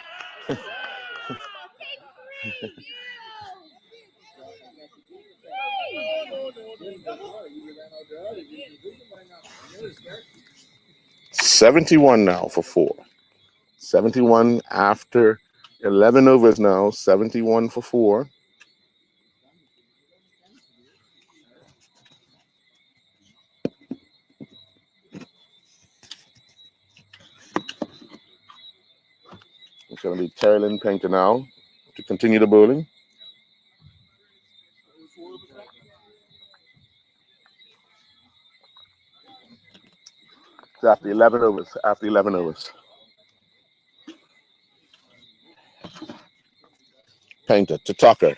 $71 now for 4. 71 after 11 overs now. 71 for 4. It's going to be Terry Lynn Painter now to continue the bowling. It's after 11 overs. After 11 overs. Painter to Tucker.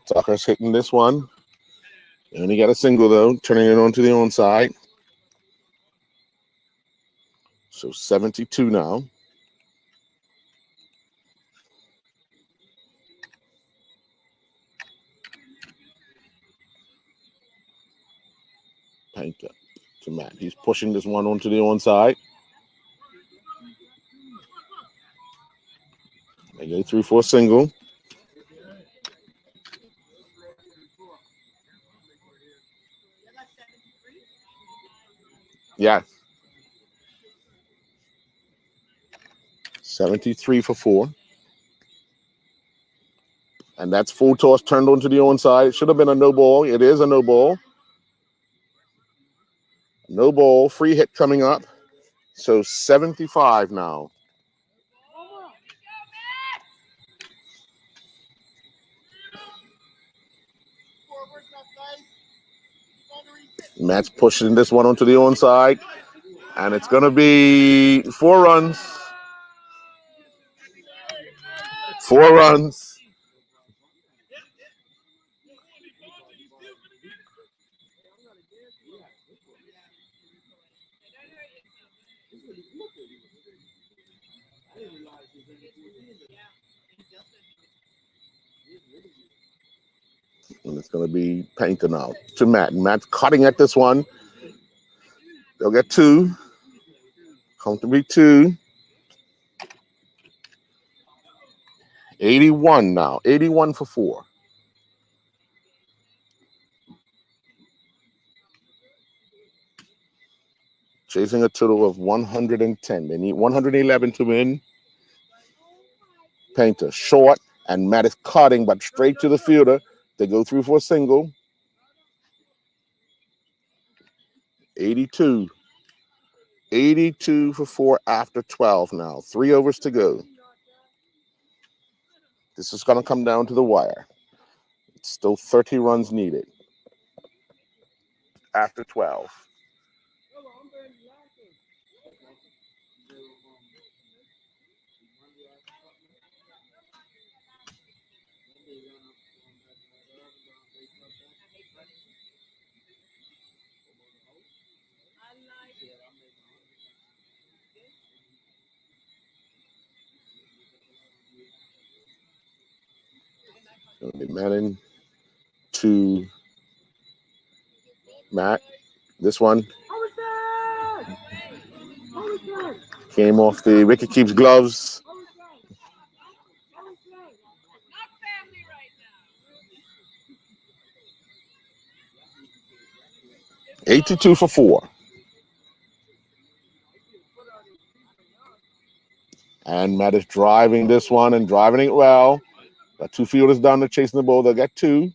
Tucker's hitting this one. And he got a single, though, turning it onto the onside. So 72 now. Painter to Matt. He's pushing this one onto the onside. They go through for a single. Yes. 73 for 4. And that's full toss turned onto the onside. It should have been a no ball. It is a no ball. No ball. Free hit coming up. So 75 now. Matt's pushing this one onto the onside. And it's going to be 4 runs. 4 runs. And it's going to be Painter now to Matt. Matt's cutting at this one. They'll get 2. Comfortably 2. 81 now. 81 for 4. Chasing a total of 110. They need 111 to win. Painter short, and Matt is cutting, but straight to the fielder. They go through for a single. 82. 82 for 4 after 12 now. 3 overs to go. This is going to come down to the wire. It's still 30 runs needed after 12. Going to be Manning to Matt. This one came off the wicket keeps gloves. Now. 82 for 4. And Matt is driving this one and driving it well. Got 2 fielders down there chasing the ball. They'll get 2.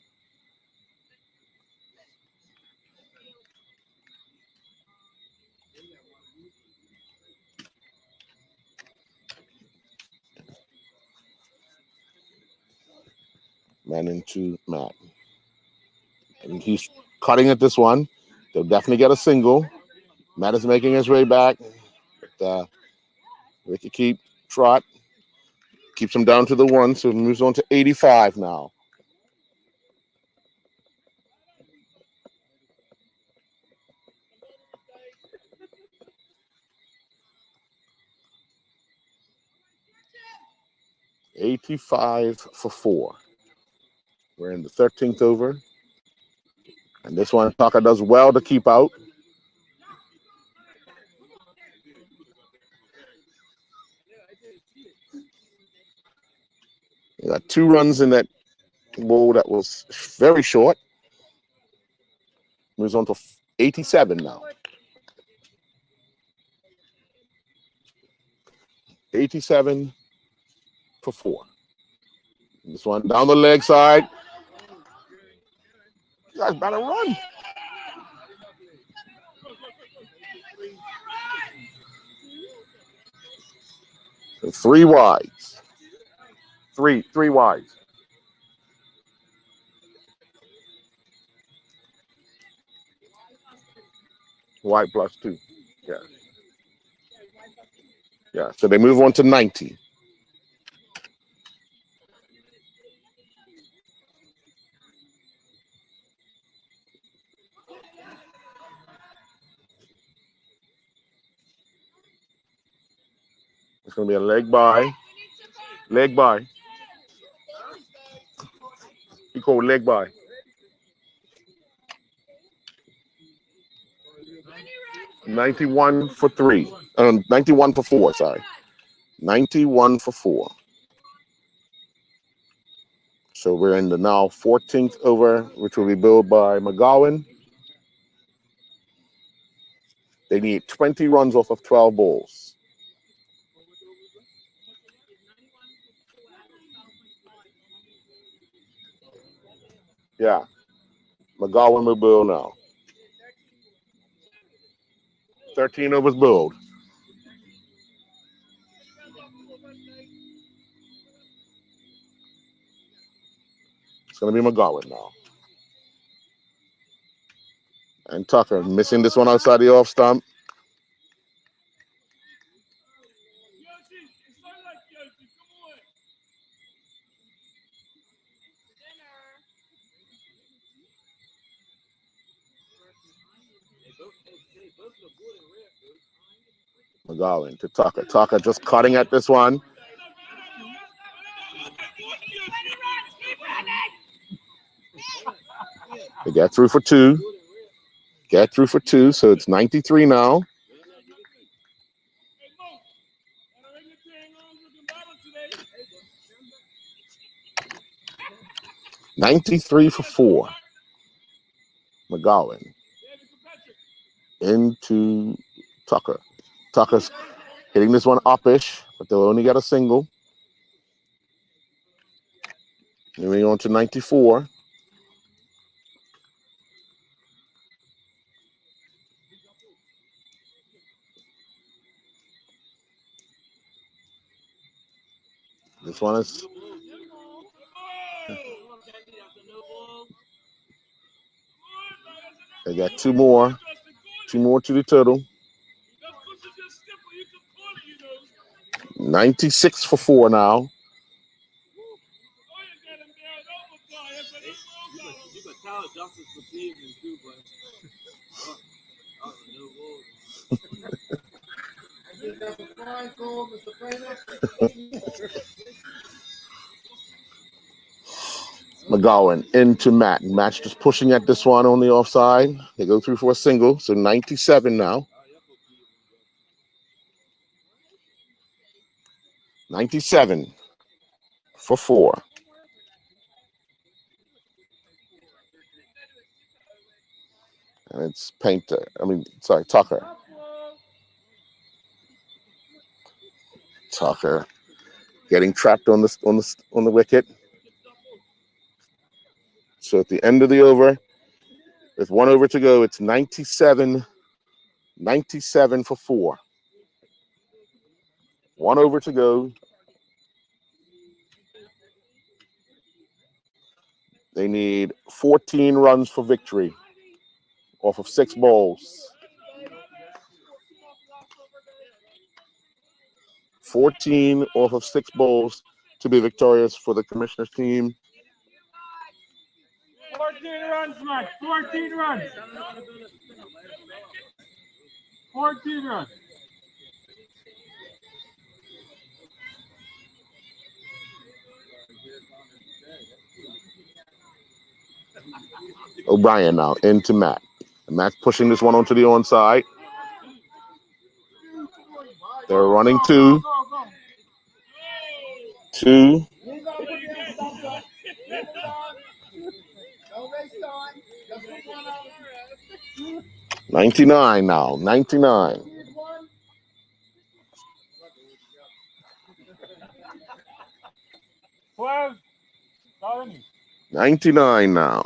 Manning to Matt. And he's cutting at this one. They'll definitely get a single. Matt is making his way back. Wicket keep trot. Keeps him down to the 1, so he moves on to 85 now. $85 for 4. We're in the 13th over. And this one, Tucker does well to keep out. You got 2 runs in that ball that was very short. Moves on to 87 now. 87 for 4. This one down the leg side. You guys better run. So 3 wides. Three wide. White plus 2. Yeah. Yeah. So they move on to 90. It's going to be a leg by. Leg by. He called leg by. 91 for 3. 91 for 4, sorry. 91 for 4. So we're in the now 14th over, which will be billed by McGowan. They need 20 runs off of 12 balls. Yeah. McGowan will bill now. 13 overs billed. It's going to be McGowan now. And Tucker missing this one outside the off stump. McGowan to Tucker. Tucker just cutting at this one. They get through for 2. Get through for 2, so it's 93 now. $93 for 4. McGowan into Tucker. Tucker's hitting this one upish, but they'll only get a single. Moving on to 94. This one is. They got 2 more. 2 more to the total. 96 for 4 now. McGowan into Matt. Matt's just pushing at this one on the offside. They go through for a single, so 97 now. 97 for 4. And it's Tucker. Tucker getting trapped on the wicket. So at the end of the over, with 1 over to go, it's 97 for 4. 1 over to go. They need 14 runs for victory off of 6 balls. 14 off of 6 balls to be victorious for the commissioner's team. 14 runs, Mike. 14 runs. 14 runs. O'Brien now into Matt. And Matt's pushing this one onto the onside. They're running 2. 2. 99 now. 99. 99 now.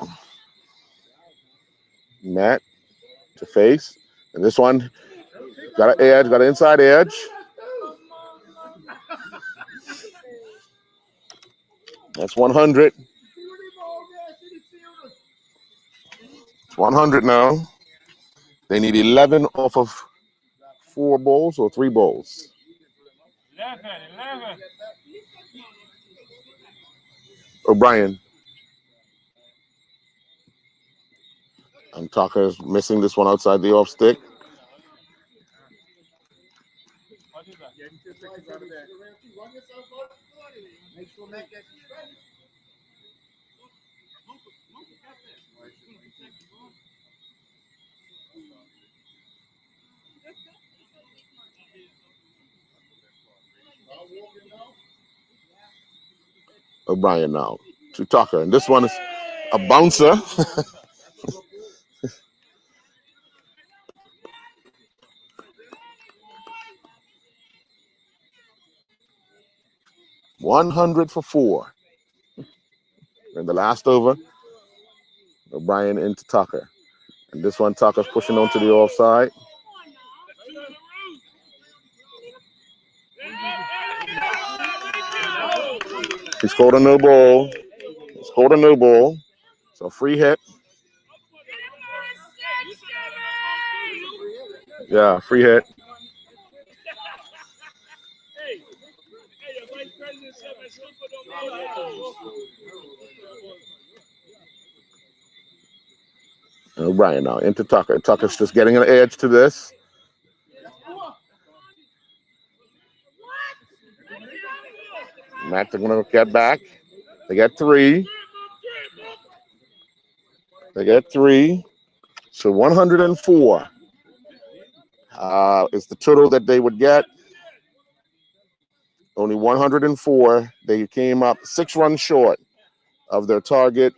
Matt to face. And this one got an edge, got an inside edge. That's 100. It's 100 now. They need 11 off of 4 bowls or 3 bowls. 11. O'Brien. And Tucker's missing this one outside the off stick. O'Brien now to Tucker. And this one is a bouncer. $100 for 4. And the last over, O'Brien into Tucker. And this one, Tucker's pushing onto the offside. He scored a no ball. Scored a no ball. So free hit. Yeah, free hit. O'Brien now into Tucker. Tucker's just getting an edge to this. Matt, they're going to get back. They get 3. They get 3. So 104 is the total that they would get. Only 104. They came up 6 runs short of their target.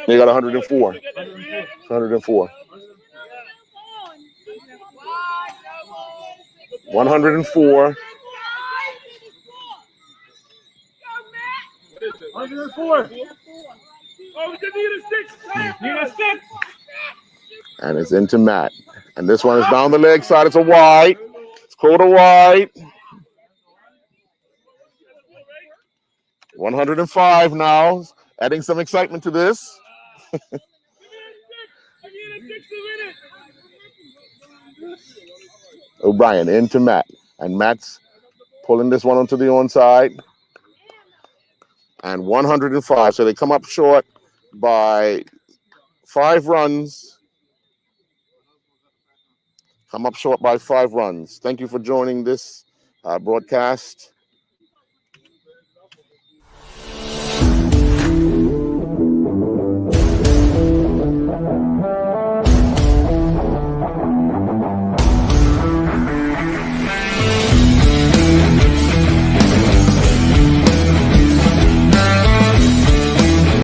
They got 104. 104. 104. 104. Oh, we need a 6. Need a 6. And it's into Matt. And this one is down the leg side. It's a wide. It's called a wide. 105 now. Adding some excitement to this. O'Brien into Matt. And Matt's pulling this one onto the onside. And 105. So they come up short by 5 runs. Come up short by 5 runs. Thank you for joining this broadcast.